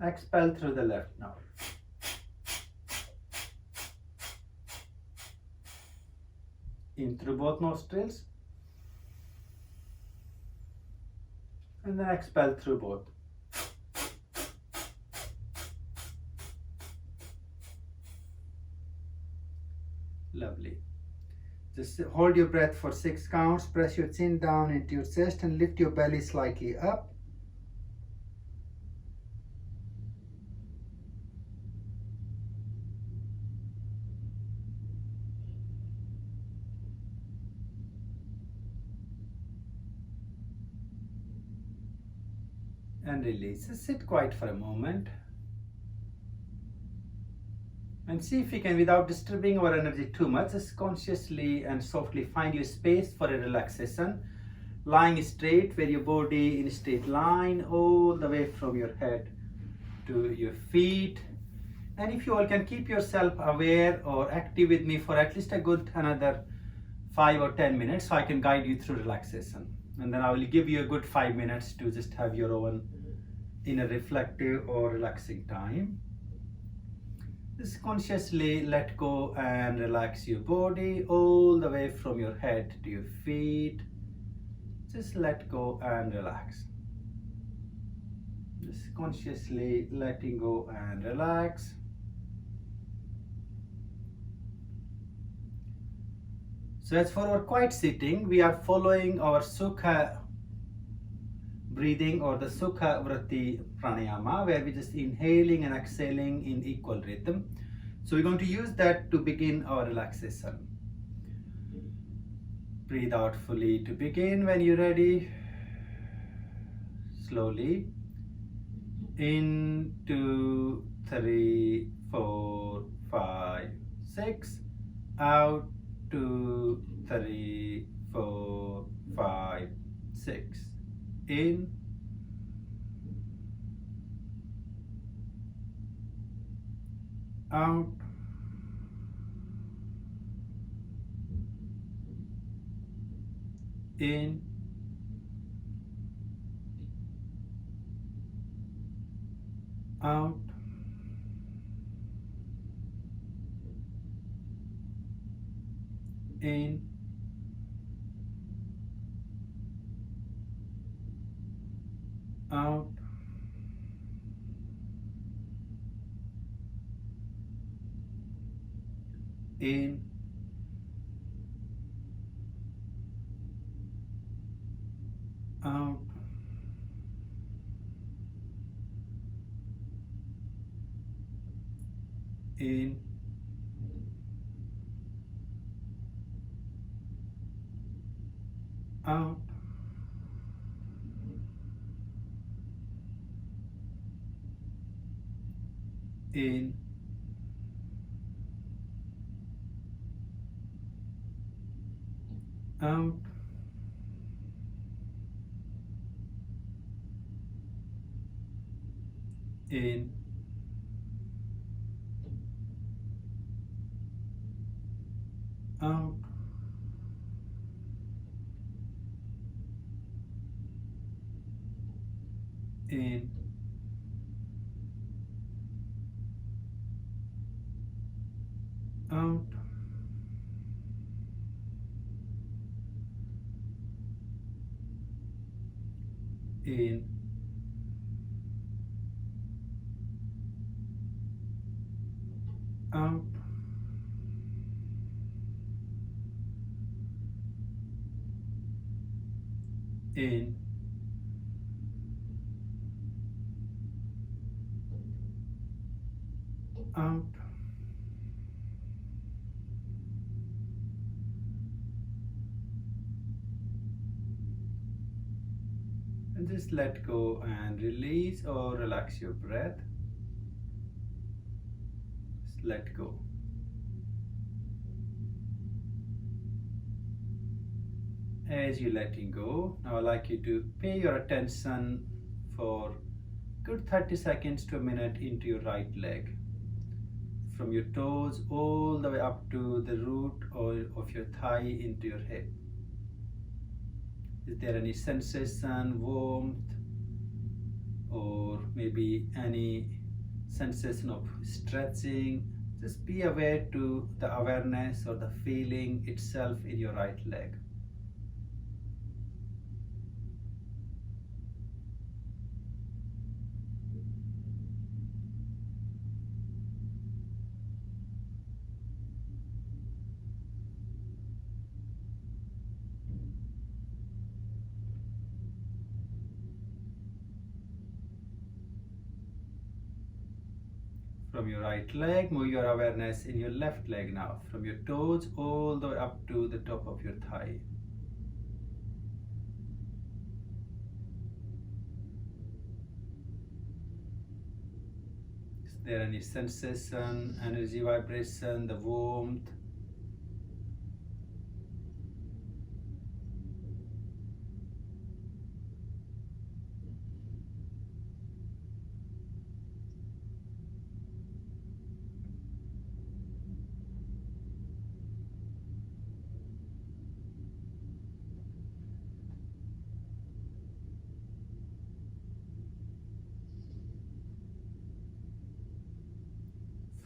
Expel through the left now. In through both nostrils. And then expel through both. Lovely. Just hold your breath for 6 counts. Press your chin down into your chest and lift your belly slightly up. and release. Just sit quiet for a moment and see if you can, without disturbing our energy too much, just consciously and softly find your space for a relaxation. Lying straight, where your body in a straight line all the way from your head to your feet. And if you all can keep yourself aware or active with me for at least a good another 5 or 10 minutes, so I can guide you through relaxation. And then I will give you a good 5 minutes to just have your own inner reflective or relaxing time. Just consciously let go and relax your body all the way from your head to your feet. Just let go and relax. Just consciously letting go and relax. So as for our quiet sitting, we are following our Sukha breathing or the Sukhavrati Pranayama, where we just inhaling and exhaling in equal rhythm. So we're going to use that to begin our relaxation. Breathe out fully to begin when you're ready. Slowly. In, 2, 3, 4, 5, 6. Out, 2, 3, 4, 5, 6. In, out, in, out, in, out, in, out, in, out, in, out, in, out, in, out, in, out, in, out, and just let go and release or relax your breath. Just let go. As you're letting go, now I'd like you to pay your attention for good 30 seconds to a minute into your right leg. From your toes all the way up to the root of your thigh into your hip. Is there any sensation, warmth, or maybe any sensation of stretching? Just be aware to the awareness or the feeling itself in your right leg. From your right leg, move your awareness in your left leg now. From your toes all the way up to the top of your thigh. there any sensation, energy, vibration, the warmth?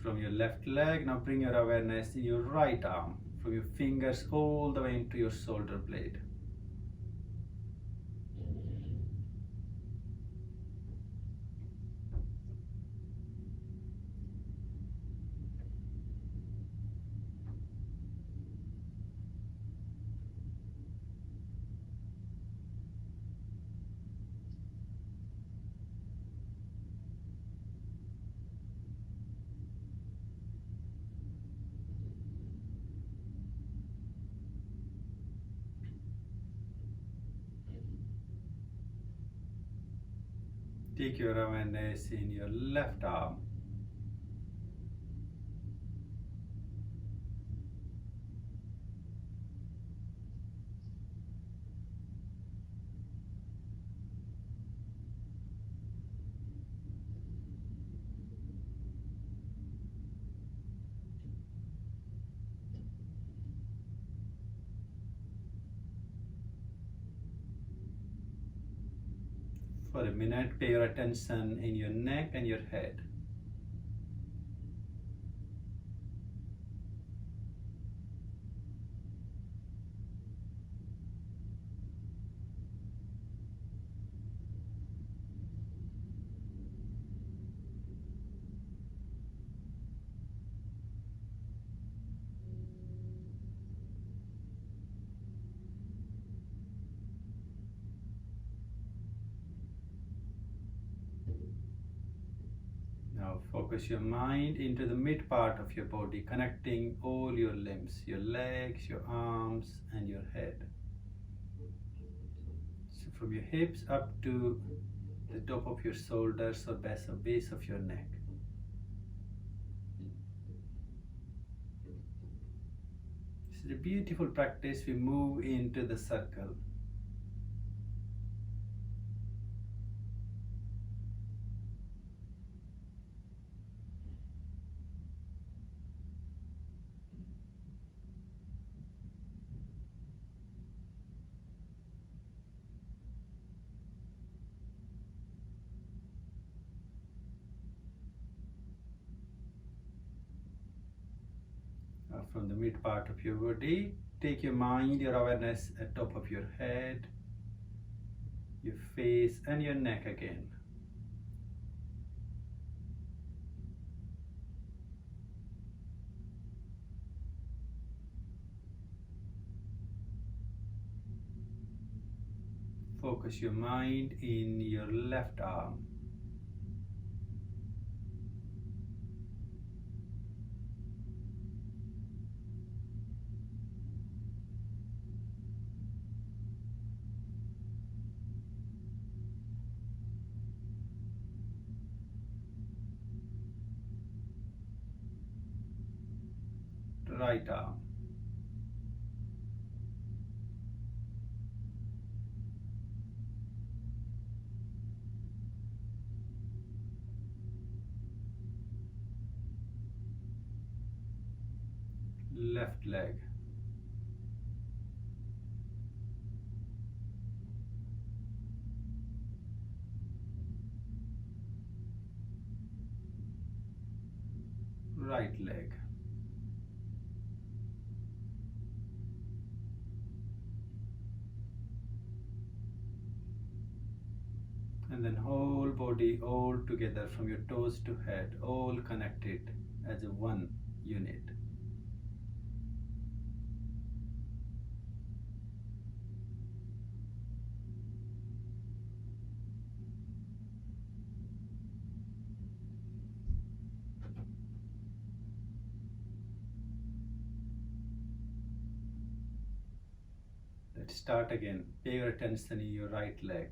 From your left leg, now bring your awareness in your right arm, from your fingers all the way into your shoulder blade. Take your awareness in your left arm. For a minute, pay your attention in your neck and your head. Now focus your mind into the mid part of your body, connecting all your limbs, your legs, your arms, and your head. So from your hips up to the top of your shoulders or base of your neck. This is a beautiful practice. We move into the circle. From the mid part of your body, take your mind, your awareness at top of your head, your face and your neck again. Focus your mind in your left arm. Right arm. Left leg. Right leg. And then whole body all together from your toes to head, all connected as a one unit. Let's start again. Pay your attention in your right leg.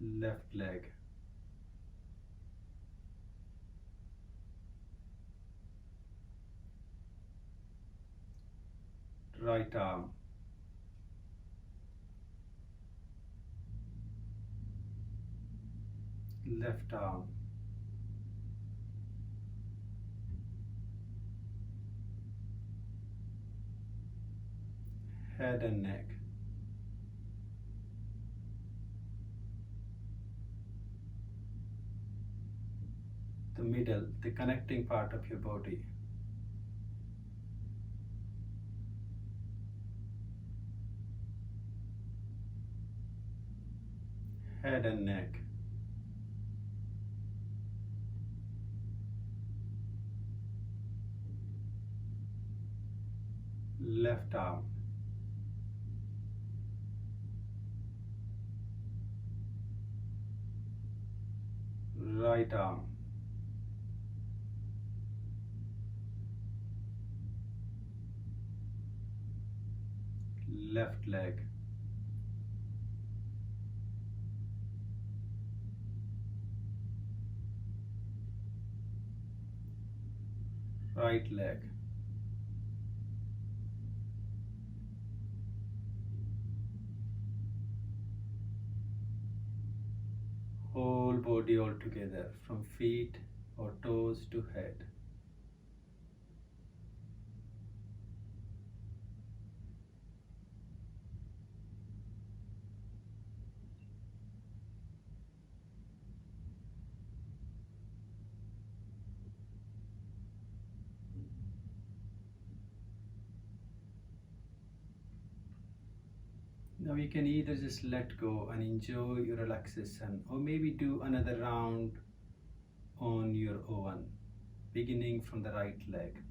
left leg, right arm, left arm, head and neck, the middle, the connecting part of your body, head and neck, left arm, right arm, left leg, right leg, whole body all together from feet or toes to head. Now you can either just let go and enjoy your relaxation, or maybe do another round on your own, beginning from the right leg.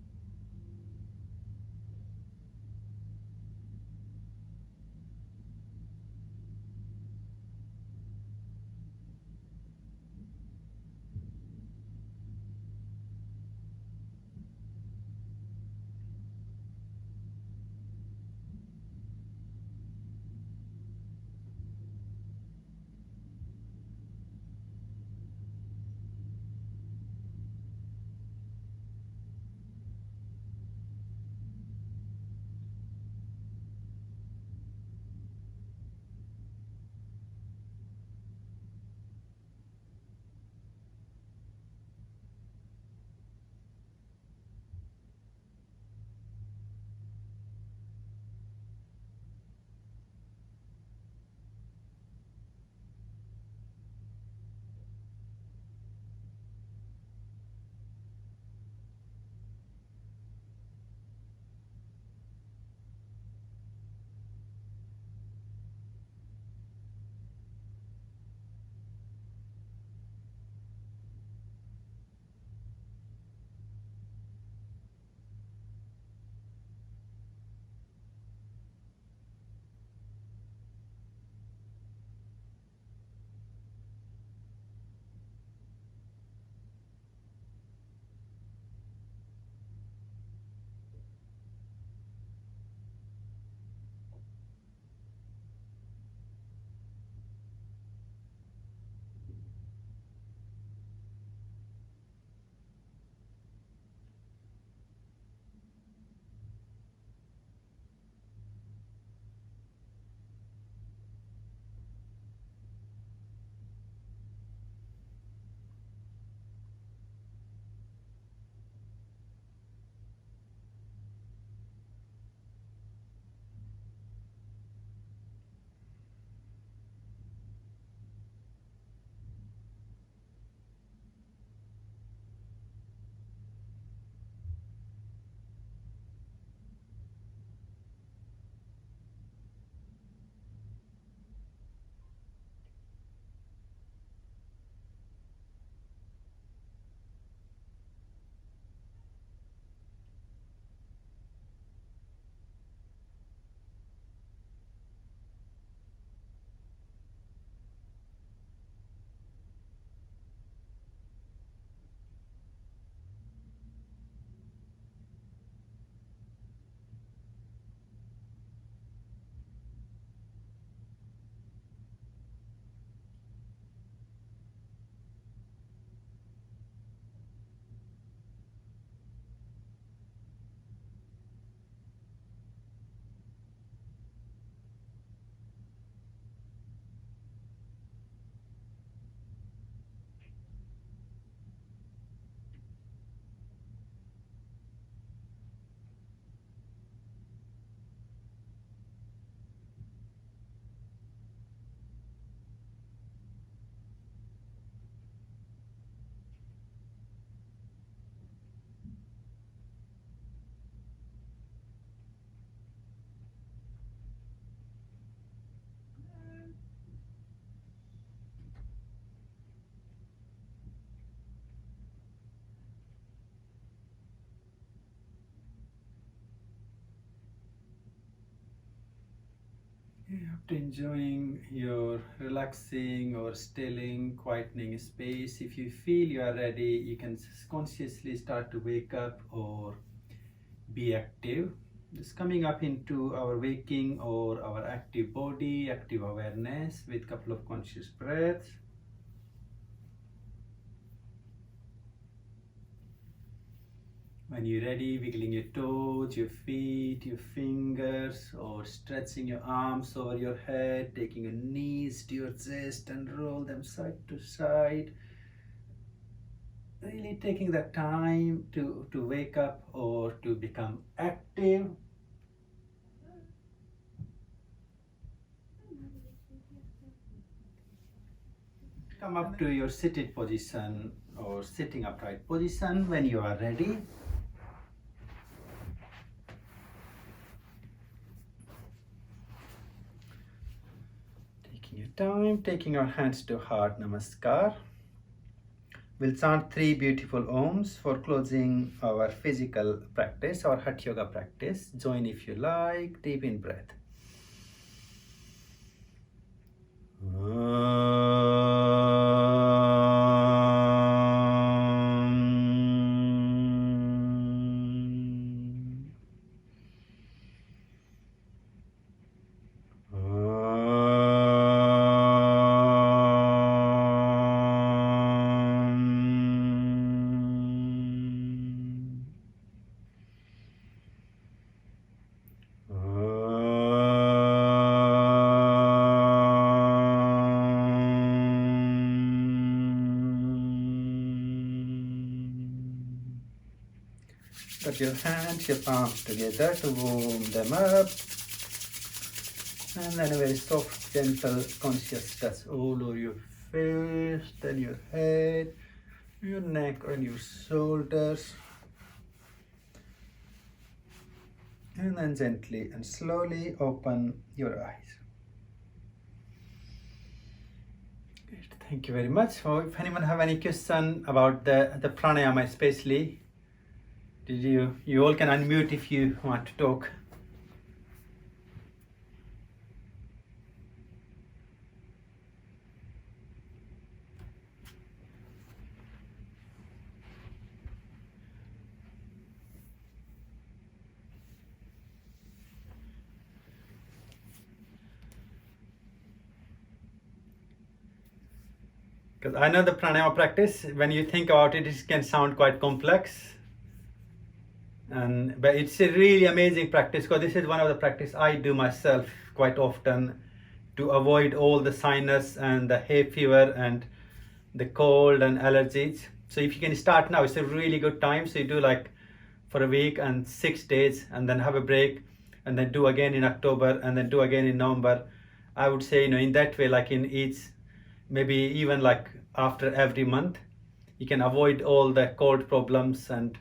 You have to enjoying your relaxing or stilling, quietening space. If you feel you are ready, you can consciously start to wake up or be active. Just coming up into our waking or our active body, active awareness with couple of conscious breaths. When you're ready, wiggling your toes, your feet, your fingers, or stretching your arms over your head, taking your knees to your chest and roll them side to side. Really taking the time to wake up or to become active. Come up to your seated position or sitting upright position when you are ready. Taking your time, taking your hands to heart, namaskar. We'll chant 3 beautiful Oms for closing our physical practice, our Hatha Yoga practice. Join if you like, deep in breath. Put your hands, your palms together to warm them up. And then a very soft, gentle, conscious touch all over your face, then your head, your neck and your shoulders. And then gently and slowly open your eyes. Great. Thank you very much. So if anyone have any question about the pranayama especially, you all can unmute if you want to talk. Because I know the pranayama practice, when you think about it, it can sound quite complex. But it's a really amazing practice, because this is one of the practice I do myself quite often to avoid all the sinus and the hay fever and the cold and allergies. So if you can start now, it's a really good time. So you do like for a week and 6 days, and then have a break, and then do again in October, and then do again in November. I would say, in that way, like in each, maybe even like after every month, you can avoid all the cold problems, and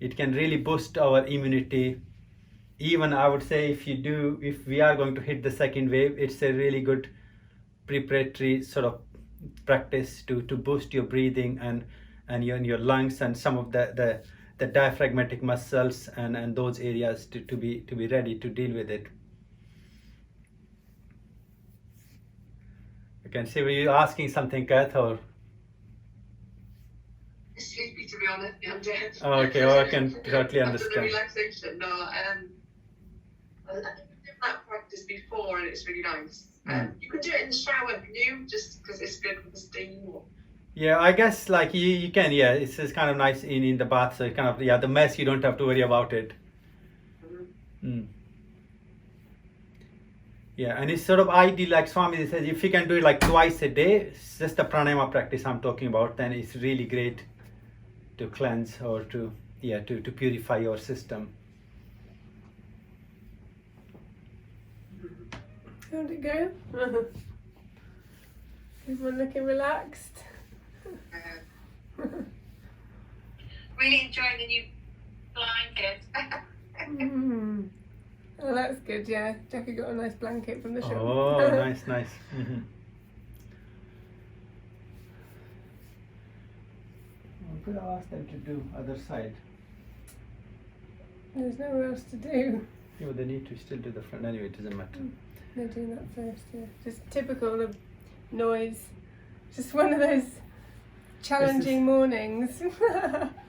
it can really boost our immunity. Even I would say, if we are going to hit the second wave, it's a really good preparatory sort of practice to boost your breathing and your lungs and some of the diaphragmatic muscles and those areas to be ready to deal with it. You can see, were you asking something, Kath, or? Sleepy, to be honest. I'm dead. Oh, okay, well, I can totally The understand. relaxation. No, I think I've done that practice before, and it's really nice. You could do it in the shower, can you? Just because it's good with the steam. Yeah, I guess like you can. Yeah, it's kind of nice in the bath. So kind of, the mess, you don't have to worry about it. Yeah, and it's sort of ideal, like Swami says, if you can do it like twice a day, it's just the pranayama practice I'm talking about, then it's really great to cleanse or to purify your system. How'd it go? Everyone looking relaxed? Really enjoying the new blanket. Oh, that's good, yeah. Jackie got a nice blanket from the shop. Oh, nice. Mm-hmm. I could ask them to do other side. There's nowhere else to do. Yeah, they need to still do the front anyway, it doesn't matter. They're doing that first, yeah. Just typical of noise. Just one of those challenging mornings.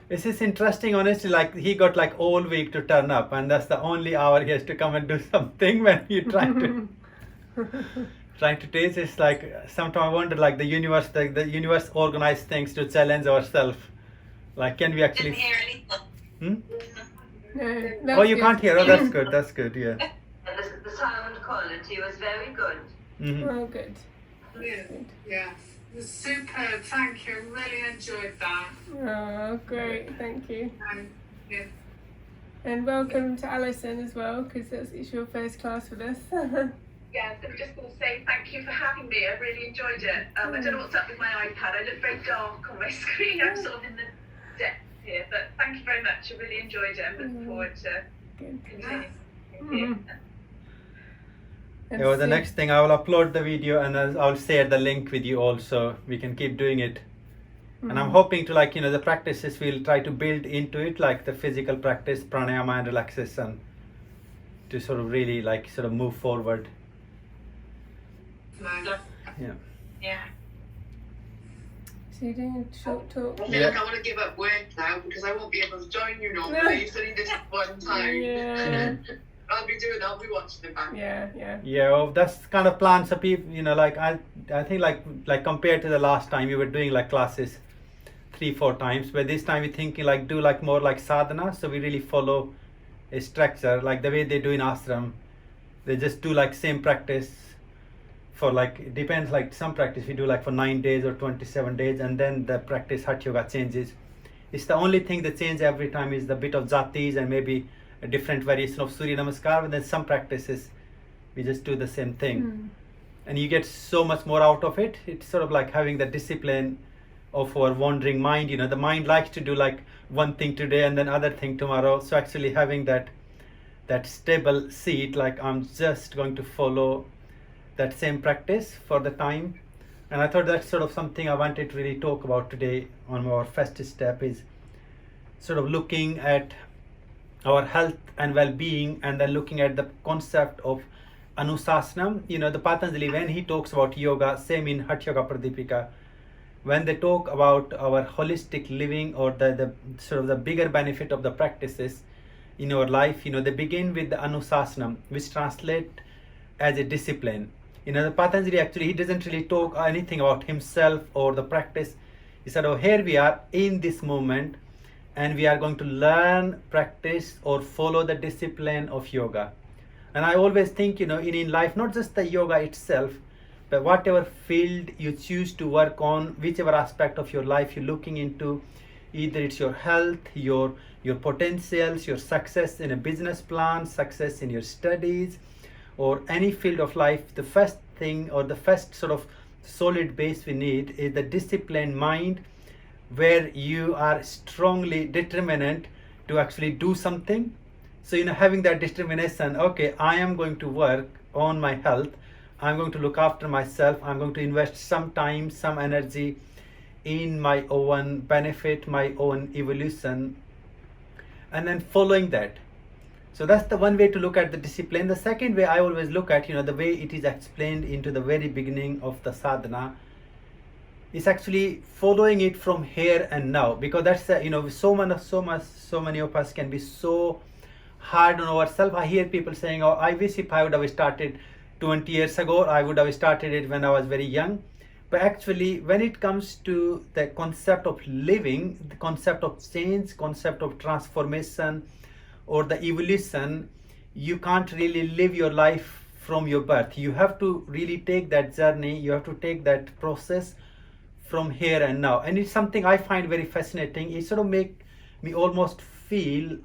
This is interesting, honestly. Like he got like all week to turn up, and that's the only hour he has to come and do something. When you try to trying to taste, it's like sometimes I wonder, like the universe organized things to challenge ourselves. Like, can we actually? Didn't hear anything. No, Oh, you can't hear. Oh, that's good. That's good. Yeah. The sound quality was very good. Mhm. Oh, good. Brilliant. Yeah. It was superb. Thank you. Really enjoyed that. Oh, great. Thank you. Yeah. And welcome to Alison as well, because it's your first class with us. Yes, I'm just going to say thank you for having me. I really enjoyed it. I don't know what's up with my iPad. I look very dark on my screen. I'm sort of in the depth here, but thank you very much. I really enjoyed it. I'm looking forward to Good. continuing. Thank Mhm. you. And Yeah, well, the Sue- next thing I will upload the video and I'll share the link with you also. We can keep doing it. And I'm hoping to, like, the practices we'll try to build into it, like the physical practice, pranayama and relaxation, to sort of really like sort of move forward. Yeah. Yeah. So you're doing a short talk. I feel like I want to give up work now because I won't be able to join you normally. It's only this one time. Yeah. I'll be watching it back. Yeah. Yeah, well, that's kind of plans for people, like I think like compared to the last time we were doing like classes 3-4 times, but this time we're thinking like do like more like sadhana, so we really follow a structure like the way they do in ashram. They just do like same practice for like, it depends, like some practice we do like for 9 days or 27 days, and then the practice Hatha yoga changes. It's the only thing that changes every time is the bit of jatis and maybe a different variation of Surya Namaskar, and then some practices we just do the same thing. And you get so much more out of it. It's sort of like having the discipline of our wandering mind. The mind likes to do like one thing today and then other thing tomorrow. So actually having that stable seat, like I'm just going to follow that same practice for the time. And I thought that's sort of something I wanted to really talk about today on our first step, is sort of looking at our health and well-being, and then looking at the concept of Anusasanam. The Patanjali, when he talks about yoga, same in Hatha Yoga Pradipika, when they talk about our holistic living or the sort of the bigger benefit of the practices in our life, they begin with the Anusasanam, which translate as a discipline. The Patanjali actually, he doesn't really talk anything about himself or the practice. He said, oh, here we are in this moment, and we are going to learn, practice, or follow the discipline of yoga. And I always think, in life, not just the yoga itself, but whatever field you choose to work on, whichever aspect of your life you're looking into, either it's your health, your potentials, your success in a business plan, success in your studies, or any field of life, the first thing or the first sort of solid base we need is the disciplined mind, where you are strongly determined to actually do something. So, having that determination, okay, I am going to work on my health, I'm going to look after myself, I'm going to invest some time, some energy in my own benefit, my own evolution, and then following that. So that's the one way to look at the discipline. The second way I always look at, the way it is explained into the very beginning of the sadhana, is actually following it from here and now, because that's so many of us can be so hard on ourselves. I hear people saying, oh, I wish if I would have started 20 years ago, I would have started it when I was very young. But actually, when it comes to the concept of living, the concept of change, concept of transformation, or the evolution, you can't really live your life from your birth. You have to really take that journey, you have to take that process from here and now. And it's something I find very fascinating. It sort of make me almost feel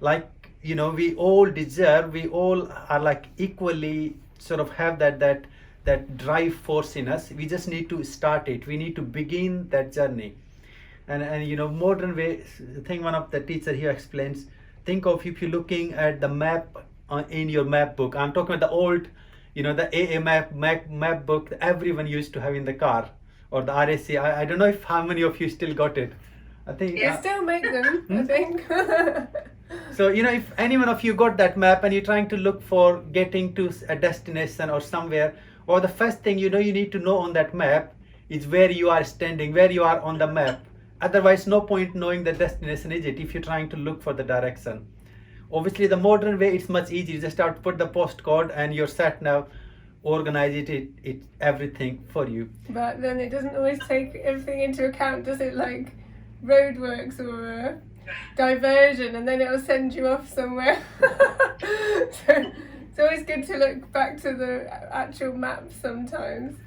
like, we all deserve, we all are like equally sort of have that drive force in us. We just need to start it. We need to begin that journey. And modern way, I think one of the teacher here explains, think of if you're looking at the map in your map book. I'm talking about the old, the AA map book that everyone used to have in the car, or the RAC. I don't know how many of you still got it. I think You still make them, I think. So, if any one of you got that map and you're trying to look for getting to a destination or somewhere, or the first thing you need to know on that map is where you are standing, where you are on the map. Otherwise, no point knowing the destination, is it, if you're trying to look for the direction. Obviously, the modern way, it's much easier. You just have to put the postcode and your sat nav organize it everything for you. But then it doesn't always take everything into account, does it? Like roadworks or a diversion, and then it'll send you off somewhere. So it's always good to look back to the actual map sometimes.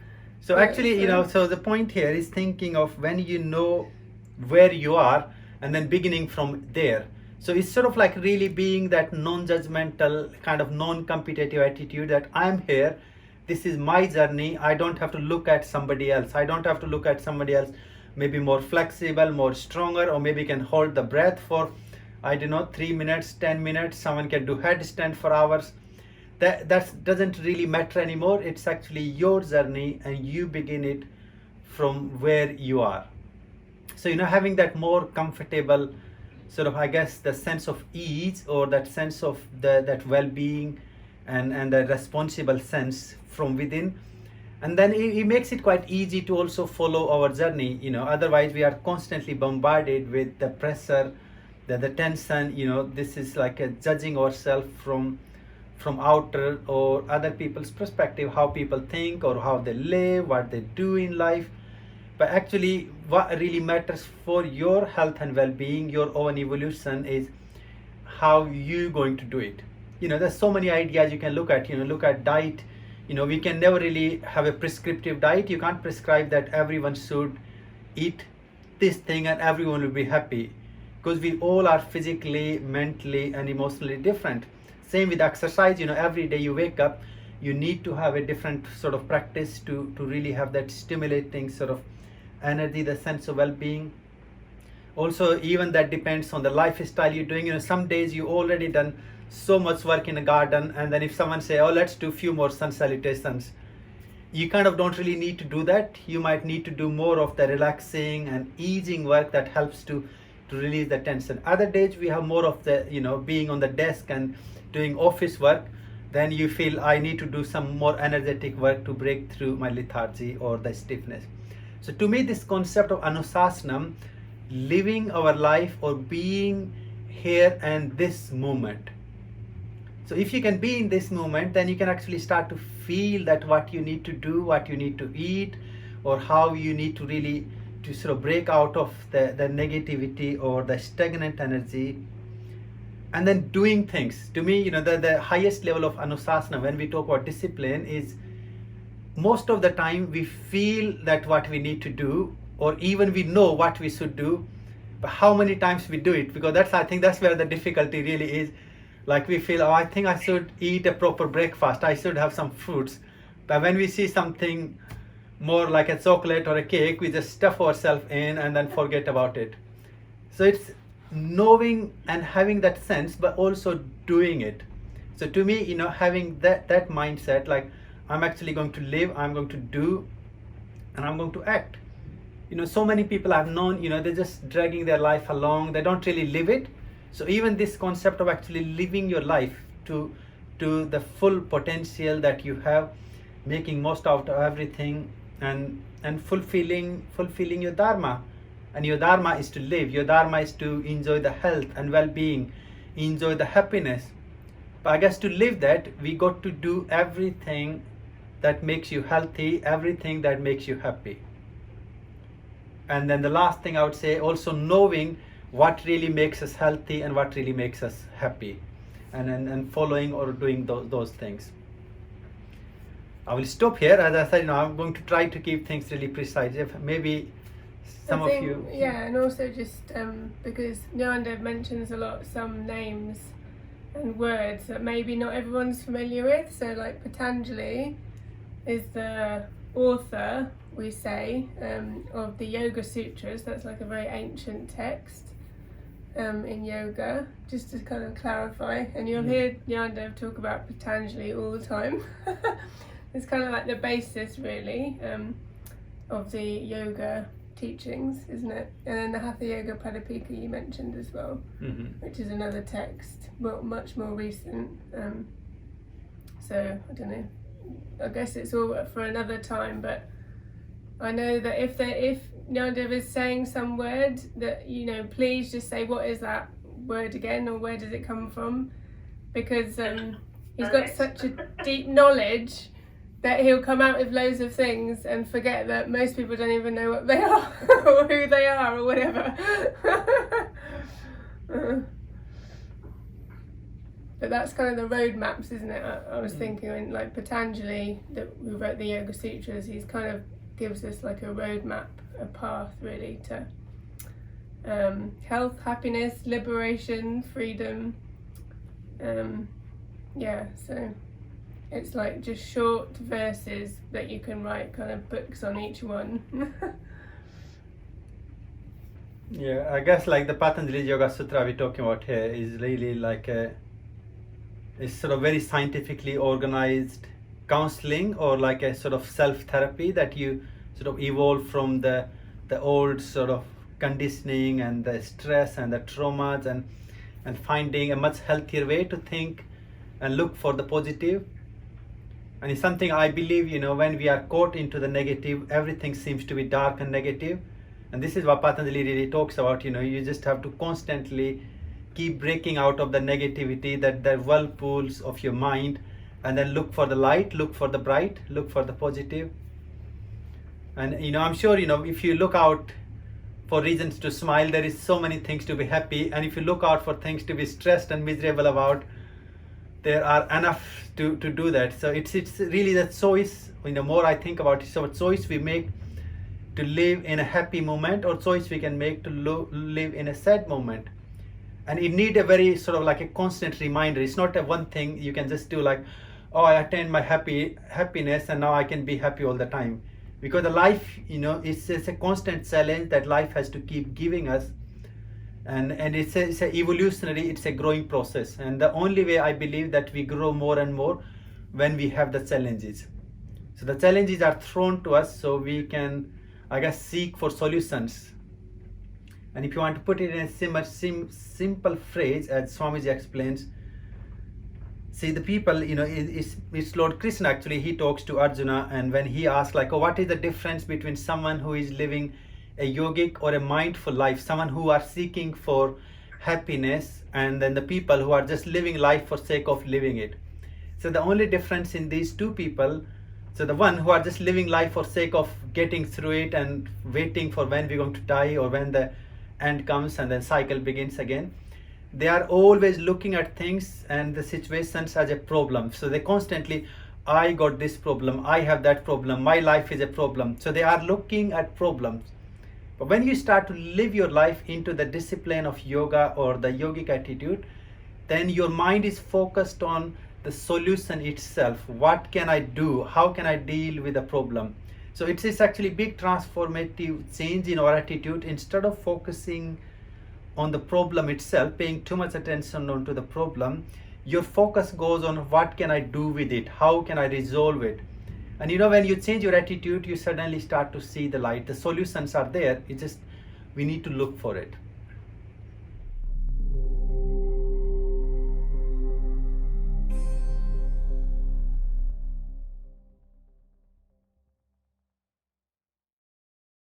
So actually, so the point here is thinking of when you know where you are and then beginning from there. So it's sort of like really being that non-judgmental, kind of non-competitive attitude that I'm here, this is my journey, I don't have to look at somebody else. I don't have to look at somebody else, maybe more flexible, more stronger, or maybe can hold the breath for, I don't know, 3 minutes, 10 minutes. Someone can do headstand for hours. That doesn't really matter anymore. It's actually your journey and you begin it from where you are. So, having that more comfortable sort of, I guess, the sense of ease, or that sense of that well-being and the responsible sense from within. And then it makes it quite easy to also follow our journey. Otherwise we are constantly bombarded with the pressure, the tension. This is like a judging ourselves from outer or other people's perspective, how people think or how they live, what they do in life. But actually, what really matters for your health and well-being, your own evolution, is how you going to do it. There's so many ideas you can look at. Look at diet. We can never really have a prescriptive diet. You can't prescribe that everyone should eat this thing and everyone will be happy, because we all are physically, mentally, and emotionally different. Same with exercise. Every day you wake up, you need to have a different sort of practice to really have that stimulating sort of energy, the sense of well-being. Also, even that depends on the lifestyle you're doing. Some days you already done so much work in a garden, and then if someone say, oh, let's do a few more sun salutations, you kind of don't really need to do that. You might need to do more of the relaxing and easing work that helps to release the tension. Other days we have more of the being on the desk and doing office work. Then you feel, I need to do some more energetic work to break through my lethargy or the stiffness. So to me, this concept of Anusasanam, living our life or being here and this moment. So if you can be in this moment, then you can actually start to feel that what you need to do, what you need to eat, or how you need to really to sort of break out of the negativity or the stagnant energy, and then doing things. To me, the highest level of Anusasana, when we talk about discipline, is most of the time we feel that what we need to do, or even we know what we should do, but how many times we do it, because I think that's where the difficulty really is. Like we feel, oh, I think I should eat a proper breakfast, I should have some fruits, but when we see something more like a chocolate or a cake, we just stuff ourselves in and then forget about it. So it's knowing and having that sense, but also doing it. So to me, having that mindset, like I'm actually going to live, I'm going to do, and I'm going to act. So many people I've known, they're just dragging their life along, they don't really live it. So even this concept of actually living your life to the full potential that you have, making most out of everything, and fulfilling your dharma. And your dharma is to live, your dharma is to enjoy the health and well-being, enjoy the happiness. But I guess to live that, we got to do everything that makes you healthy, everything that makes you happy. And then the last thing I would say, also knowing what really makes us healthy and what really makes us happy, and following or doing those things. I will stop here. As I said, I'm going to try to keep things really precise. If maybe some of you... Yeah, and also just because Nyandev mentions a lot some names and words that maybe not everyone's familiar with. So like Patanjali is the author, we say, of the Yoga Sutras. That's like a very ancient text in yoga, just to kind of clarify. And you'll hear Nyandev talk about Patanjali all the time. It's kind of like the basis really of the yoga teachings, isn't it? And then the Hatha Yoga Pradipika you mentioned as well, which is another text, much more recent. So I don't know. I guess it's all for another time. But I know that if Nyandev is saying some word, that please just say what is that word again, or where does it come from? Because he's got such a deep knowledge that he'll come out with loads of things and forget that most people don't even know what they are or who they are or whatever. But that's kind of the roadmaps, isn't it? I was thinking, when, like Patanjali, who wrote the Yoga Sutras, he's kind of gives us like a roadmap, a path really to health, happiness, liberation, freedom. So it's like just short verses that you can write kind of books on each one. Yeah, I guess like the Patanjali Yoga Sutra we're talking about here is really like it's sort of very scientifically organized counseling, or like a sort of self-therapy that you sort of evolve from the old sort of conditioning and the stress and the traumas, and finding a much healthier way to think and look for the positive. And it's something I believe, when we are caught into the negative, everything seems to be dark and negative. And this is what Patanjali really talks about, you just have to constantly keep breaking out of the negativity, that the whirlpools of your mind, and then look for the light, look for the bright, look for the positive. And, I'm sure, if you look out for reasons to smile, there is so many things to be happy. And if you look out for things to be stressed and miserable about, there are enough to do that. So it's really the choice, more I think about it, so what choice we make to live in a happy moment, or choice we can make to live in a sad moment. And it need a very sort of like a constant reminder. It's not a one thing you can just do like, oh, I attained my happiness and now I can be happy all the time. Because the life, it's a constant challenge that life has to keep giving us. And it's a evolutionary, it's a growing process. And the only way I believe that we grow more and more when we have the challenges. So the challenges are thrown to us so we can, I guess, seek for solutions. And if you want to put it in a simple phrase, as Swamiji explains, see the people, it's Lord Krishna actually, he talks to Arjuna, and when he asks like, oh, what is the difference between someone who is living a yogic or a mindful life, someone who are seeking for happiness, and then the people who are just living life for sake of living it. So the only difference in these two people, so the one who are just living life for sake of getting through it and waiting for when we're going to die or when the end comes and then cycle begins again, they are always looking at things and the situations as a problem. So they constantly, I got this problem, I have that problem, my life is a problem. So they are looking at problems. But when you start to live your life into the discipline of yoga or the yogic attitude, then your mind is focused on the solution itself. What can I do? How can I deal with the problem? So it's actually big transformative change in our attitude. Instead of focusing on the problem itself, paying too much attention onto the problem, your focus goes on what can I do with it? How can I resolve it? And when you change your attitude, you suddenly start to see the light. The solutions are there. It's just we need to look for it.